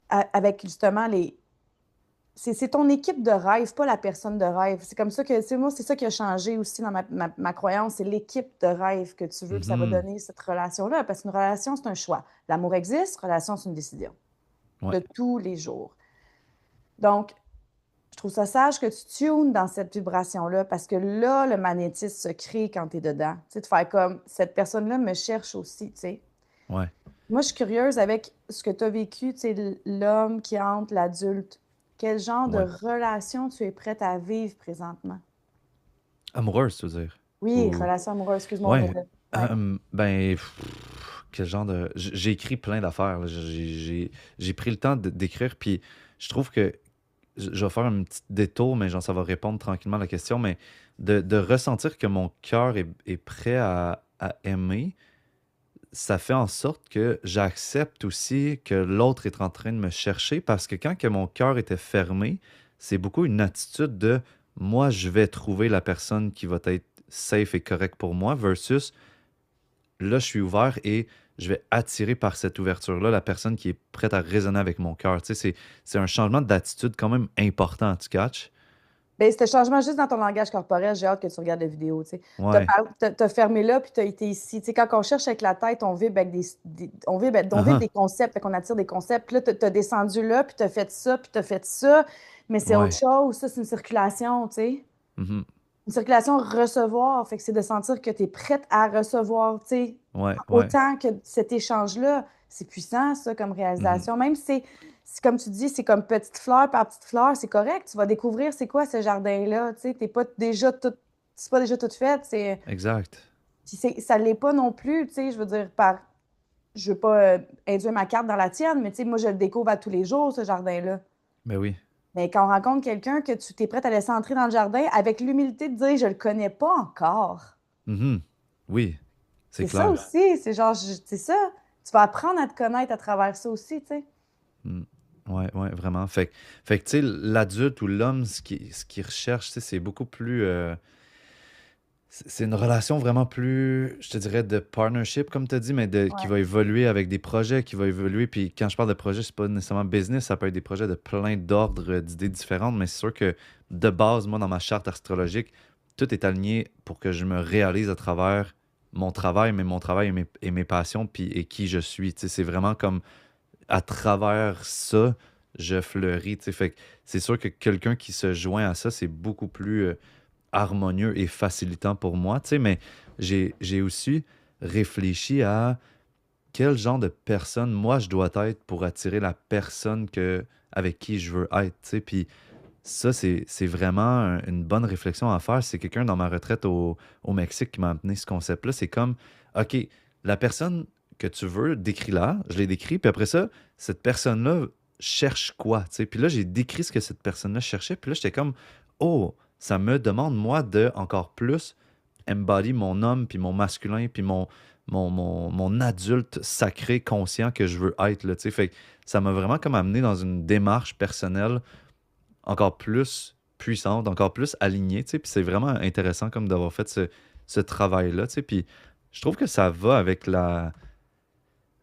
Avec justement les. C'est ton équipe de rêve, pas la personne de rêve. C'est comme ça que, c'est moi, c'est ça qui a changé aussi dans ma croyance. C'est l'équipe de rêve que tu veux, puis ça va Mhm. donner cette relation-là. Parce qu'une relation, c'est un choix. L'amour existe, relation, c'est une décision Ouais. de tous les jours. Donc, je trouve ça sage que tu tunes dans cette vibration-là parce que là, le magnétisme se crée quand tu es dedans. Tu sais, de faire comme cette personne-là me cherche aussi, tu sais. Ouais. Moi, je suis curieuse avec ce que tu as vécu, tu sais, l'homme qui entre l'adulte. Quel genre de Ouais. relation tu es prête à vivre présentement? Amoureuse, tu veux dire? Oui, Ou. relation amoureuse, excuse-moi. Ouais. Ouais. Ben, quel genre de. J'ai écrit plein d'affaires, là. J'ai pris le temps d'écrire, puis je trouve que. Je vais faire un petit détour, mais genre, ça va répondre tranquillement à la question, mais de ressentir que mon cœur est prêt à aimer, ça fait en sorte que j'accepte aussi que l'autre est en train de me chercher parce que quand que mon cœur était fermé, c'est beaucoup une attitude de moi, je vais trouver la personne qui va être safe et correcte pour moi versus là, je suis ouvert et je vais attirer par cette ouverture-là la personne qui est prête à résonner avec mon cœur. Tu sais, c'est un changement d'attitude quand même important, tu catches? Bien, c'était changement juste dans ton langage corporel. J'ai hâte que tu regardes la vidéo, tu sais. Ouais. T'as fermé là, puis tu as été ici. Tu sais, quand on cherche avec la tête, on vibre avec on Ah vibre ah. des concepts, fait qu'on attire des concepts. Puis là, tu as descendu là, puis tu as fait ça, puis tu as fait ça. Mais c'est autre Ouais. chose. Ça, c'est une circulation, tu sais. Mhm. Une circulation recevoir. Fait que c'est de sentir que tu es prête à recevoir, tu sais. Ouais, ouais. Autant que cet échange-là, c'est puissant, ça, comme Mhm. réalisation. Même si comme tu dis, c'est comme petite fleur par petite fleur, c'est correct. Tu vas découvrir c'est quoi ce jardin-là. Tu sais, t'es pas déjà tout, c'est pas déjà tout fait. Exact. Puis ça l'est pas non plus. Tu sais, je veux dire, je veux pas induire ma carte dans la tienne, mais tu sais, moi, je le découvre à tous les jours, ce jardin-là. Ben oui. Mais quand on rencontre quelqu'un que tu t'es prête à laisser entrer dans le jardin avec l'humilité de dire, je le connais pas encore. Mhm. Oui, c'est C'est ça clair. aussi. C'est genre, c'est ça. Tu vas apprendre à te connaître à travers ça aussi, tu sais. Mm. Ouais, ouais, vraiment. Fait que tu sais, l'adulte ou l'homme, ce qu'il recherche, tu sais, c'est beaucoup plus. C'est une relation vraiment plus, je te dirais, de partnership, comme tu as dit, mais qui Ouais. va évoluer avec des projets, qui va évoluer. Puis quand je parle de projet, c'est pas nécessairement business, ça peut être des projets de plein d'ordres, d'idées différentes, mais c'est sûr que de base, moi, dans ma charte astrologique, tout est aligné pour que je me réalise à travers mon travail, mais mon travail et mes passions, puis et qui je suis. Tu sais, c'est vraiment comme à travers ça, je fleuris. Tu sais. Fait que c'est sûr que quelqu'un qui se joint à ça, c'est beaucoup plus harmonieux et facilitant pour moi. Tu sais, mais j'ai aussi réfléchi à quel genre de personne moi je dois être pour attirer la personne avec qui je veux être. Tu sais. Puis ça, c'est vraiment une bonne réflexion à faire. C'est quelqu'un dans ma retraite au Mexique qui m'a amené ce concept-là. C'est comme, OK, la personne que tu veux, décris-la. Je l'ai décrit. Puis après ça, cette personne-là cherche quoi? Tu sais? Puis là, j'ai décrit ce que cette personne-là cherchait. Puis là, j'étais comme, oh, ça me demande, moi, de encore plus embody mon homme, puis mon masculin, puis mon adulte sacré conscient que je veux être, là, tu sais. Fait que ça m'a vraiment comme amené dans une démarche personnelle encore plus puissante, encore plus alignée, tu sais. Puis c'est vraiment intéressant comme d'avoir fait ce travail-là, tu sais. Puis je trouve que ça va avec la,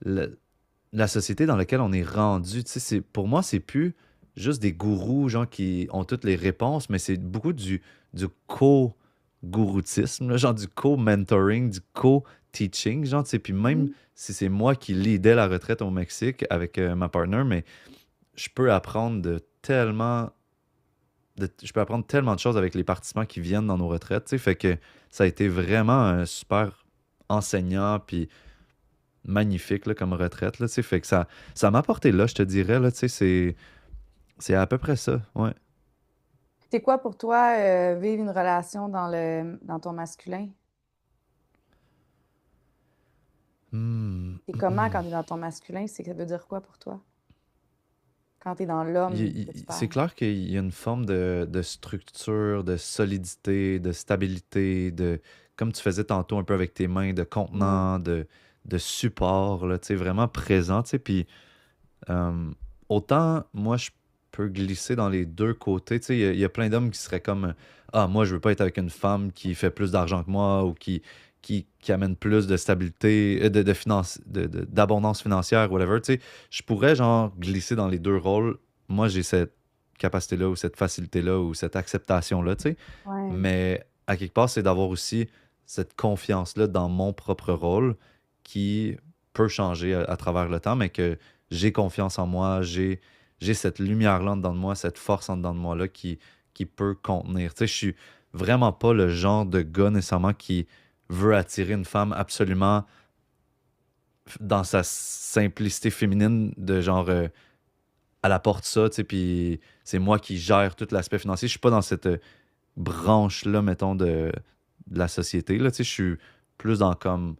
la société dans laquelle on est rendu. Tu sais, pour moi, c'est plus juste des gourous, gens qui ont toutes les réponses, mais c'est beaucoup du co-gouroutisme, là, genre du co-mentoring, du co-teaching, genre, tu sais. Puis même Mhm. si c'est moi qui leadais la retraite au Mexique avec ma partner, mais je peux apprendre je peux apprendre tellement de choses avec les participants qui viennent dans nos retraites, tu sais. Fait que ça a été vraiment un super enseignant, puis magnifique là, comme retraite, là, tu sais. Fait que ça m'a apporté là, je te dirais, là, tu sais, c'est à peu près ça, ouais. C'est quoi pour toi vivre une relation dans ton masculin? Hmm. C'est comment quand tu es dans ton masculin? Ça veut dire quoi pour toi? Quand tu es dans l'homme que tu C'est parles. clair qu'il y a une forme de structure, de solidité, de stabilité, comme tu faisais tantôt un peu avec tes mains, de Mm. contenant, de support, là, tu sais, vraiment présent, tu sais. Puis euh, autant, moi, je peux glisser dans les deux côtés. Tu sais, il y a plein d'hommes qui seraient comme ah, moi, je veux pas être avec une femme qui fait plus d'argent que moi ou qui amène plus de stabilité, d'abondance financière, whatever. Tu sais, je pourrais, genre, glisser dans les deux rôles. Moi, j'ai cette capacité-là ou cette facilité-là ou cette acceptation-là, tu sais. Ouais. Mais à quelque part, c'est d'avoir aussi cette confiance-là dans mon propre rôle qui peut changer à travers le temps, mais que j'ai confiance en moi, j'ai cette lumière-là en dedans de moi, cette force en dedans de moi-là qui peut contenir. Tu sais, je suis vraiment pas le genre de gars nécessairement qui veut attirer une femme absolument dans sa simplicité féminine, de genre, elle apporte ça, tu sais, puis c'est moi qui gère tout l'aspect financier. Je suis pas dans cette branche-là, mettons, de la société, là, tu sais, je suis plus dans comme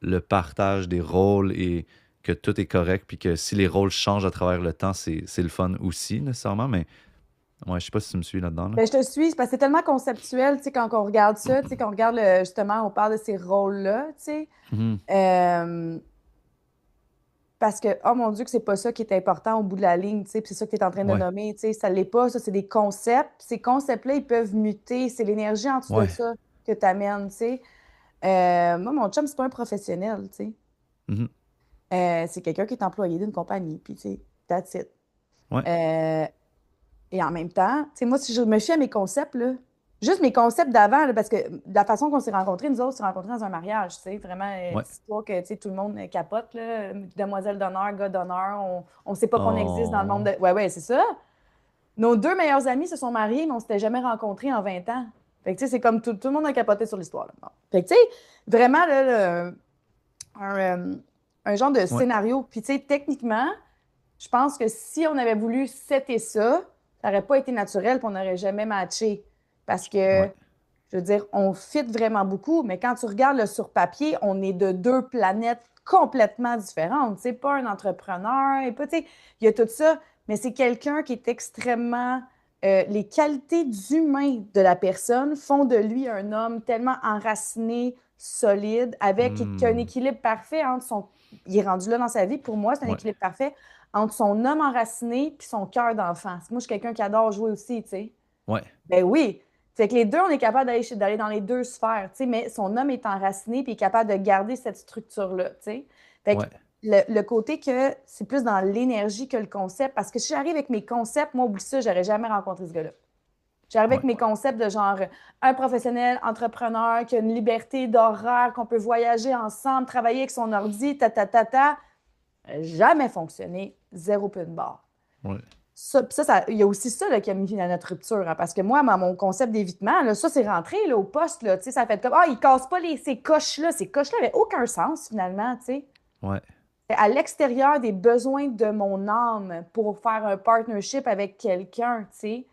le partage des rôles et que tout est correct, puis que si les rôles changent à travers le temps, c'est le fun aussi, nécessairement, mais ouais, je sais pas si tu me suis là-dedans, là. Ben, je te suis, c'est parce que c'est tellement conceptuel, tu sais, quand on regarde ça, tu sais, quand on regarde justement, on parle de ces rôles-là, tu sais. Mhm. Euh, Parce que, oh mon Dieu, que c'est pas ça qui est important au bout de la ligne, tu sais, puis c'est ça que tu es en train de Ouais, nommer, tu sais, ça l'est pas, ça, c'est des concepts. Ces concepts-là, ils peuvent muter, c'est l'énergie en dessous de ouais. ça que tu amènes, tu sais. Moi, mon chum, c'est pas un professionnel, tu sais. Mhm. C'est quelqu'un qui est employé d'une compagnie, puis tu sais, that's it. Ouais, Euh, et en même temps, tu sais, moi, si je me fie à mes concepts, là, juste mes concepts d'avant, là, parce que la façon qu'on s'est rencontrés, nous autres, on s'est rencontrés dans un mariage, tu sais, vraiment, ouais. histoire que, tu sais, tout le monde capote, là, demoiselle d'honneur, gars d'honneur, on sait pas qu'on existe dans le monde Oh, de... Ouais, ouais, c'est ça. Nos deux meilleurs amis se sont mariés, mais on s'était jamais rencontrés en 20 ans. Fait que, tu sais, c'est comme tout le monde a capoté sur l'histoire, là. Bon. Fait que, tu sais, vraiment, là, un, euh, un genre de ouais, scénario. Puis, tu sais, techniquement, je pense que si on avait voulu setter ça, ça n'aurait pas été naturel puis on n'aurait jamais matché. Parce que, ouais. je veux dire, on fit vraiment beaucoup, mais quand tu regardes le sur papier, on est de deux planètes complètement différentes. C'est pas un entrepreneur, et pas, tu sais, il y a tout ça, mais c'est quelqu'un qui est extrêmement. Les qualités d'humain de la personne font de lui un homme tellement enraciné, solide, avec qui a un Hmm. équilibre parfait entre son. Il est rendu là dans sa vie. Pour moi, c'est un Ouais, équilibre parfait entre son homme enraciné puis son cœur d'enfant. Moi, je suis quelqu'un qui adore jouer aussi, tu sais. ouais, Ben oui. Fait que les deux, on est capable d'aller dans les deux sphères, tu sais, mais son homme est enraciné puis est capable de garder cette structure-là, tu sais. Fait que ouais, le côté que c'est plus dans l'énergie que le concept, parce que si j'arrive avec mes concepts, moi, oublie ça, j'aurais jamais rencontré ce gars-là. J'arrive avec ouais. mes concepts de genre un professionnel, entrepreneur, qui a une liberté d'horaire, qu'on peut voyager ensemble, travailler avec son ordi, ta. Jamais fonctionné, zéro pin barre. Ouais. Il y a aussi ça là, qui a mis à notre rupture, hein, parce que moi, mon concept d'évitement, là, ça, c'est rentré là, au poste, là, tu sais, ça fait comme, ah, il casse pas ces coches-là. Ces coches-là n'avaient aucun sens, finalement, tu sais. Ouais. C'est à l'extérieur des besoins de mon âme pour faire un partnership avec quelqu'un, tu sais.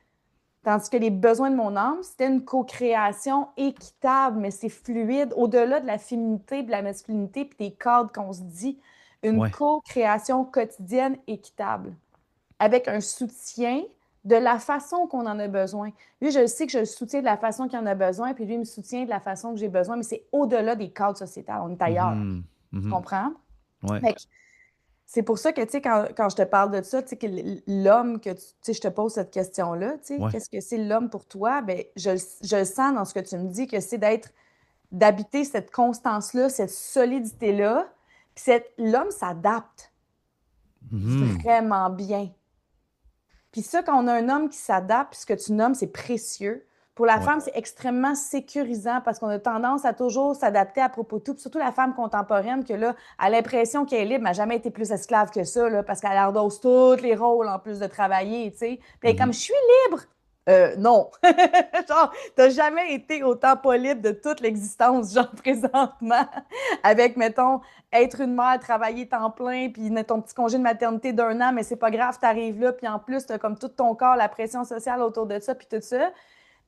Tandis que les besoins de mon âme, c'était une co-création équitable, mais c'est fluide, au-delà de la féminité, de la masculinité, puis des cadres qu'on se dit, une Ouais. co-création quotidienne équitable avec un soutien de la façon qu'on en a besoin. Lui, je sais que je le soutiens de la façon qu'il en a besoin, puis lui, il me soutient de la façon que j'ai besoin, mais c'est au-delà des cadres sociétals. On est ailleurs. Mhm. Tu Mhm. comprends? Ouais. Fait que c'est pour ça que, tu sais, quand je te parle de ça, tu sais, que l'homme que tu sais, je te pose cette question-là, tu sais, Ouais. qu'est-ce que c'est l'homme pour toi? Ben, je le sens dans ce que tu me dis, que c'est d'habiter cette constance-là, cette solidité-là. Puis l'homme s'adapte Mhm. vraiment bien. Puis ça, quand on a un homme qui s'adapte, puis ce que tu nommes, c'est précieux. Pour la Ouais. femme, c'est extrêmement sécurisant parce qu'on a tendance à toujours s'adapter à propos de tout. Puis surtout la femme contemporaine, que là, a l'impression qu'elle est libre, mais n'a jamais été plus esclave que ça, là, parce qu'elle endosse tous les rôles en plus de travailler, tu sais. Puis elle est comme, Mhm. je suis libre. Non. Genre, t'as jamais été autant pas libre de toute l'existence, genre présentement, avec, mettons, être une mère, travailler temps plein, puis ton petit congé de maternité d'un an, mais c'est pas grave, t'arrives là, puis en plus, t'as comme tout ton corps, la pression sociale autour de ça, puis tout ça.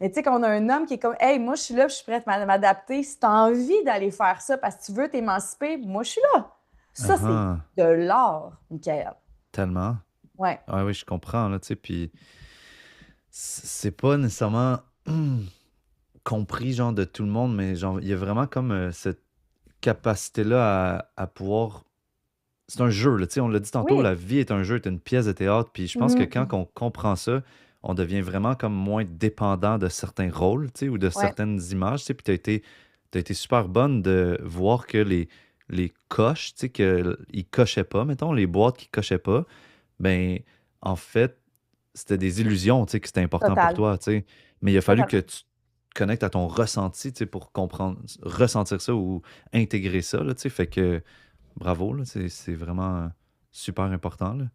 Mais tu sais, quand on a un homme qui est comme, hey, moi, je suis là, puis je suis prête à m'adapter. Si t'as envie d'aller faire ça parce que tu veux t'émanciper, moi, je suis là. Ça, c'est Ah, de l'art, Michael. tellement. Ouais. Ah oui, je comprends, là, tu sais, puis c'est pas nécessairement compris, genre, de tout le monde, mais genre, il y a vraiment comme cette capacité-là à pouvoir... C'est un jeu, là, tu sais, on l'a dit tantôt, Oui. la vie est un jeu, est une pièce de théâtre, puis je pense que quand Mhm. on comprend ça, on devient vraiment comme moins dépendant de certains rôles, tu sais, ou de Ouais. certaines images, tu sais, puis t'as été super bonne de voir que les coches, tu sais, qu'ils cochaient pas, mettons, les boîtes qui cochaient pas, ben, en fait, c'était des illusions, tu sais, que c'était important pour Total. toi, tu sais. Mais il a fallu que Totalement. tu te connectes à ton ressenti, tu sais, pour comprendre, ressentir ça ou intégrer ça, là, tu sais. Fait que bravo, là, c'est vraiment super important, là.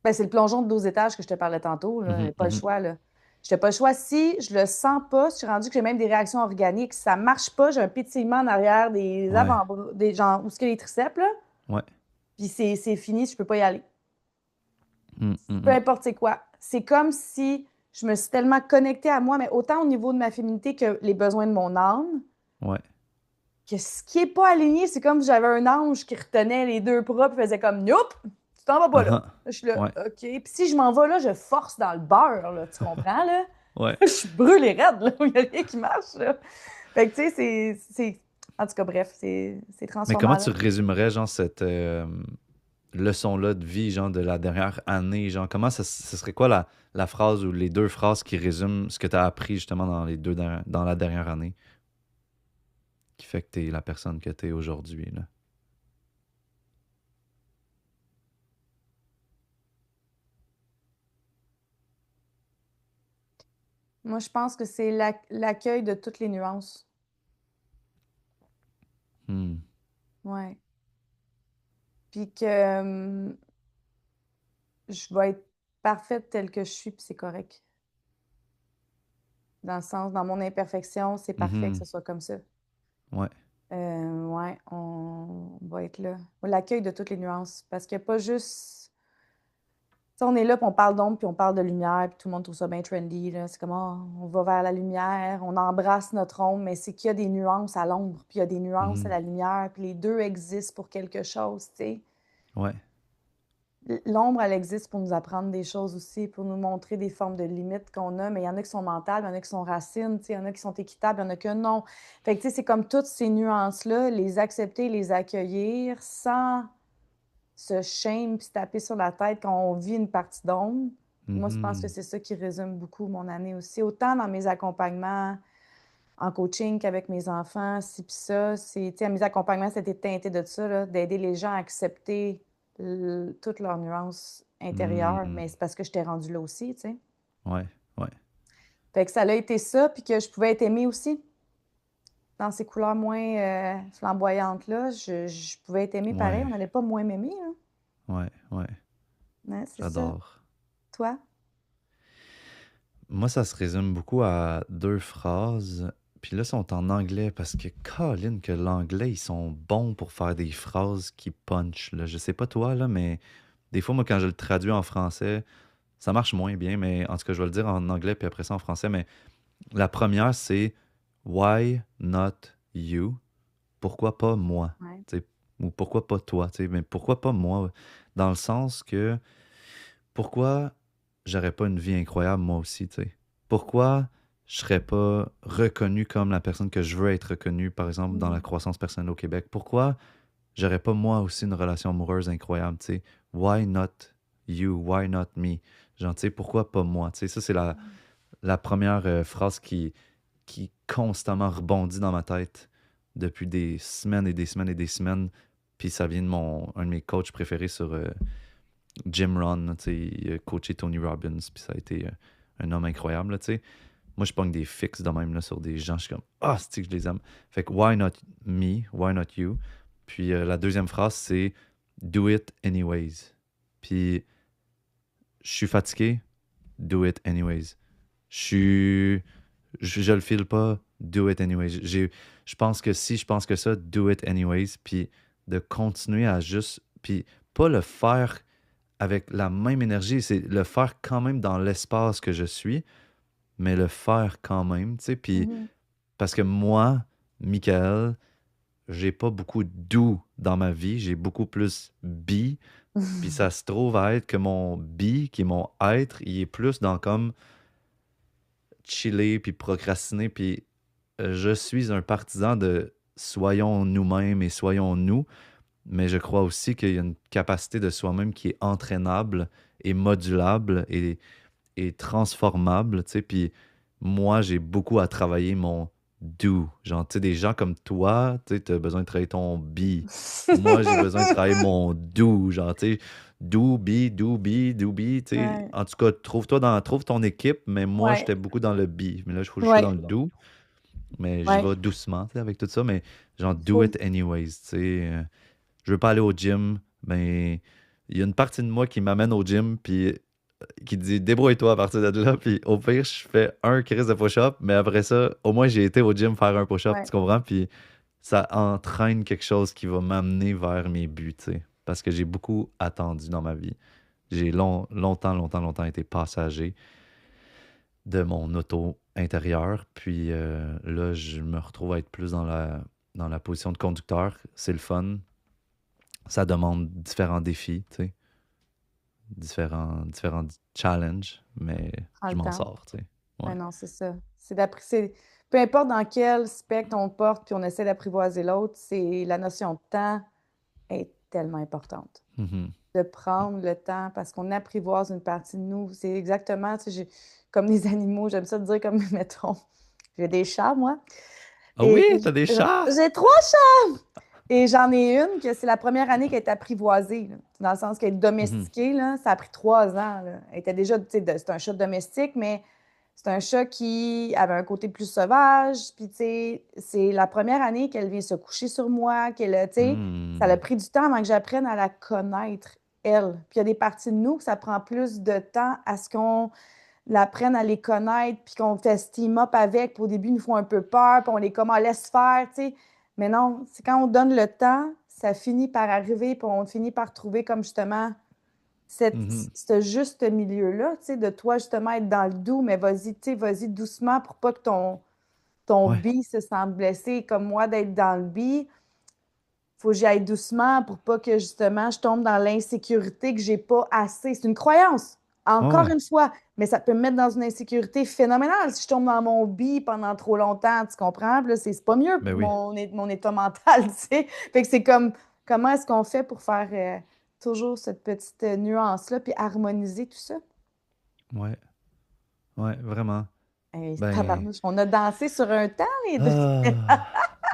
Ben, c'est le plongeon de 12 étages que je te parlais tantôt, là. Mhm, J'ai pas le mhm. choix, là. Je n'ai pas le choix. Si je le sens pas, si je suis rendu que j'ai même des réactions organiques, si ça marche pas, j'ai un pétillement en arrière des Ouais, avant-bras, des gens, où est-ce que les triceps, là, ouais. puis c'est fini, je peux pas y aller. Mm, mm, Peu mm. importe c'est quoi. C'est comme si je me suis tellement connectée à moi, mais autant au niveau de ma féminité que les besoins de mon âme, Ouais. que ce qui est pas aligné, c'est comme si j'avais un ange qui retenait les deux bras et faisait comme Nope, tu t'en vas pas là. Ah, ah. Je suis là, Ouais, OK. Puis si je m'en vais là, je force dans le beurre, là, tu comprends, là? ouais. Je suis brûlée raide, là, il n'y a rien qui marche, là. Fait que, tu sais, En tout cas, bref, c'est Mais comment transformant, tu résumerais, genre, cette leçon-là de vie, genre, de la dernière année, genre, comment ce serait quoi la phrase ou les deux phrases qui résument ce que tu as appris, justement, dans dans la dernière année, qui fait que tu es la personne que tu es aujourd'hui, là? Moi, je pense que c'est l'accueil de toutes les nuances. Hmm. Ouais. Puis que je vais être parfaite telle que je suis, puis c'est correct. Dans le sens, dans mon imperfection, c'est parfait que ce Mhm. soit comme ça. Ouais. Ouais, on va être là. L'accueil de toutes les nuances. Parce qu'il n'y a pas juste. Tu sais, on est là, puis on parle d'ombre, puis on parle de lumière, puis tout le monde trouve ça bien trendy, là. C'est comme, ah, on va vers la lumière, on embrasse notre ombre, mais c'est qu'il y a des nuances à l'ombre, puis il y a des nuances à Mhm. la lumière, puis les deux existent pour quelque chose, tu sais. Ouais. L'ombre, elle existe pour nous apprendre des choses aussi, pour nous montrer des formes de limites qu'on a, mais il y en a qui sont mentales, il y en a qui sont racines, tu sais, il y en a qui sont équitables, il y en a que non. Fait que, tu sais, c'est comme toutes ces nuances-là, les accepter, les accueillir sans se shame puis se taper sur la tête quand on vit une partie d'ombre. Moi, je pense que Mhm. c'est ça qui résume beaucoup mon année aussi. Autant dans mes accompagnements en coaching qu'avec mes enfants, ci puis ça. Tu sais, mes accompagnements, c'était teinté de ça, là, d'aider les gens à accepter toutes leurs nuances intérieures. Mhm. Mais c'est parce que je t'ai rendue là aussi, tu sais. Ouais. Ouais. Fait que ça a été ça, puis que je pouvais être aimée aussi. Dans ces couleurs moins flamboyantes-là, je pouvais être aimée pareil. On Ouais. n'allait pas moins m'aimer, hein. Ouais. Ouais. Ouais, c'est ça. J'adore. Toi? Moi, ça se résume beaucoup à deux phrases. Puis là, sont en anglais parce que, Colin, que l'anglais, ils sont bons pour faire des phrases qui punch, là. Je sais pas toi, là, mais des fois, moi, quand je le traduis en français, ça marche moins bien, mais en tout cas, je vais le dire en anglais puis après ça en français. Mais la première, c'est Why not you? Pourquoi pas moi? Ouais. Tu sais, ou pourquoi pas toi? Tu sais, mais pourquoi pas moi? Dans le sens que pourquoi j'aurais pas une vie incroyable moi aussi, tu sais? Pourquoi je serais pas reconnu comme la personne que je veux être reconnu, par exemple, dans la Mm. croissance personnelle au Québec? Pourquoi j'aurais pas moi aussi une relation amoureuse incroyable, tu sais? Why not you? Why not me? Genre, tu sais, pourquoi pas moi? Tu sais, ça, c'est la première phrase qui constamment rebondit dans ma tête depuis des semaines et des semaines et des semaines. Puis ça vient de un de mes coachs préférés sur Jim Rohn, là, tu sais, il a coaché Tony Robbins, puis ça a été un homme incroyable, là, tu sais. Moi, je pogne des fixes de même là, sur des gens, je suis comme, ah, c'est que je les aime. Fait que, why not me? Why not you? Puis la deuxième phrase, c'est do it anyways. Puis je suis fatigué, do it anyways. Je suis. Je le file pas, do it anyways. Je pense que si je pense que ça, do it anyways. Puis de continuer à juste. Puis pas le faire avec la même énergie, c'est le faire quand même dans l'espace que je suis, mais le faire quand même, tu sais. Puis Mhm. parce que moi, Michael, j'ai pas beaucoup de do dans ma vie, j'ai beaucoup plus be. Puis ça se trouve à être que mon be, qui est mon être, il est plus dans comme chiller puis procrastiner. Puis je suis un partisan de soyons nous-mêmes et soyons nous, mais je crois aussi qu'il y a une capacité de soi-même qui est entraînable et modulable et transformable, tu sais. Puis moi, j'ai beaucoup à travailler mon do. Genre, tu sais, des gens comme toi, tu sais, t'as besoin de travailler ton be. Moi, j'ai besoin de travailler mon do. Genre, tu sais, do be, tu sais. Ouais, En tout cas, trouve ton équipe, mais moi, ouais, j'étais beaucoup dans le be. Mais là, je suis ouais, dans le do, mais j'y ouais. vais doucement, tu sais, avec tout ça, mais genre, do Faut... it anyways, tu sais. Je veux pas aller au gym, mais il y a une partie de moi qui m'amène au gym, puis qui dit débrouille-toi à partir de là, puis au pire, je fais un crise de push-up, mais après ça, au moins j'ai été au gym faire un push-up, Ouais. tu comprends? Puis ça entraîne quelque chose qui va m'amener vers mes buts, tu sais. Parce que j'ai beaucoup attendu dans ma vie. J'ai longtemps été passager de mon auto intérieur, puis là, je me retrouve à être plus dans la position de conducteur. C'est le fun. Ça demande différents défis, tu sais, différents challenges, mais Prends je le m'en temps. sors, tu sais. Ouais. Ouais, non, c'est ça. Peu importe dans quel spectre on porte, puis on essaie d'apprivoiser l'autre, c'est la notion de temps est tellement importante. Mhm. De prendre le temps parce qu'on apprivoise une partie de nous. C'est exactement, tu sais, comme les animaux, j'aime ça dire comme, mettons, j'ai des chats, moi, Ah et oui, t'as des chats! j'ai 3 chats! Et j'en ai une que c'est la première année qu'elle est apprivoisée, là. Dans le sens qu'elle est Mhm. domestiquée, là. Ça a pris 3 ans, là. Elle était déjà, tu sais, c'est un chat domestique, mais c'est un chat qui avait un côté plus sauvage. Puis, tu sais, c'est la première année qu'elle vient se coucher sur moi, tu sais, ça a Hmm. pris du temps avant que j'apprenne à la connaître, elle. Puis, il y a des parties de nous que ça prend plus de temps à ce qu'on l'apprenne à les connaître, puis qu'on fait team up avec. Puis au début, ils nous font un peu peur, puis on les comment laisse faire, tu sais. Mais non, c'est quand on donne le temps, ça finit par arriver, puis on finit par trouver comme justement Mhm. ce juste milieu-là, tu sais, de toi justement être dans le doux, mais vas-y, tu sais, vas-y doucement pour pas que ton Ouais. bi se sente blessé, comme moi d'être dans le bi. Faut que j'y aille doucement pour pas que justement je tombe dans l'insécurité que j'ai pas assez. C'est une croyance, Ouais, encore ouais. une fois, mais ça peut me mettre dans une insécurité phénoménale si je tombe dans mon bi pendant trop longtemps, tu comprends? Puis là, c'est pas mieux Ben pour oui. mon état mental, tu sais. Fait que c'est comme, comment est-ce qu'on fait pour faire toujours cette petite nuance-là, puis harmoniser tout ça? Ouais. Ouais, vraiment. Hey, Ben. tabarnouche, on a dansé sur un temps, les deux. Ah.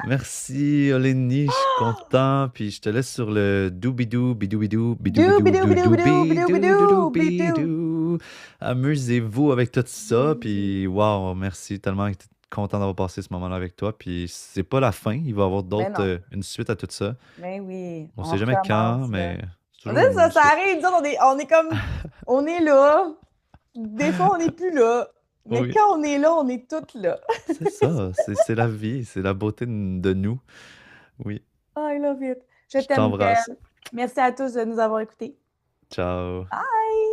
Merci, Olénie, je suis content. Puis je te laisse sur le doobidou, bidoubidou, bidoubidou, Doobidou-bidou-bidou, doudou, doudou, bidou-bidou-bidou. bidou. Amusez-vous avec tout ça. Puis waouh, merci tellement. J'étais content d'avoir passé ce moment-là avec toi. Puis c'est pas la fin. Il va y avoir Mais d'autres, non. une suite à tout ça. Mais oui, On on sait jamais quand, recommence, là. mais c'est toujours Là, ça, une ça suite. arrive, nous autres, on est comme, on est là. Des fois, on n'est plus là. Mais Oui, quand on est là, on est toutes là. c'est ça. C'est la vie. C'est la beauté de nous. Oui. I love it. Je Je t'aime, t'embrasse. Mickaël. Merci à tous de nous avoir écoutés. Ciao. Bye!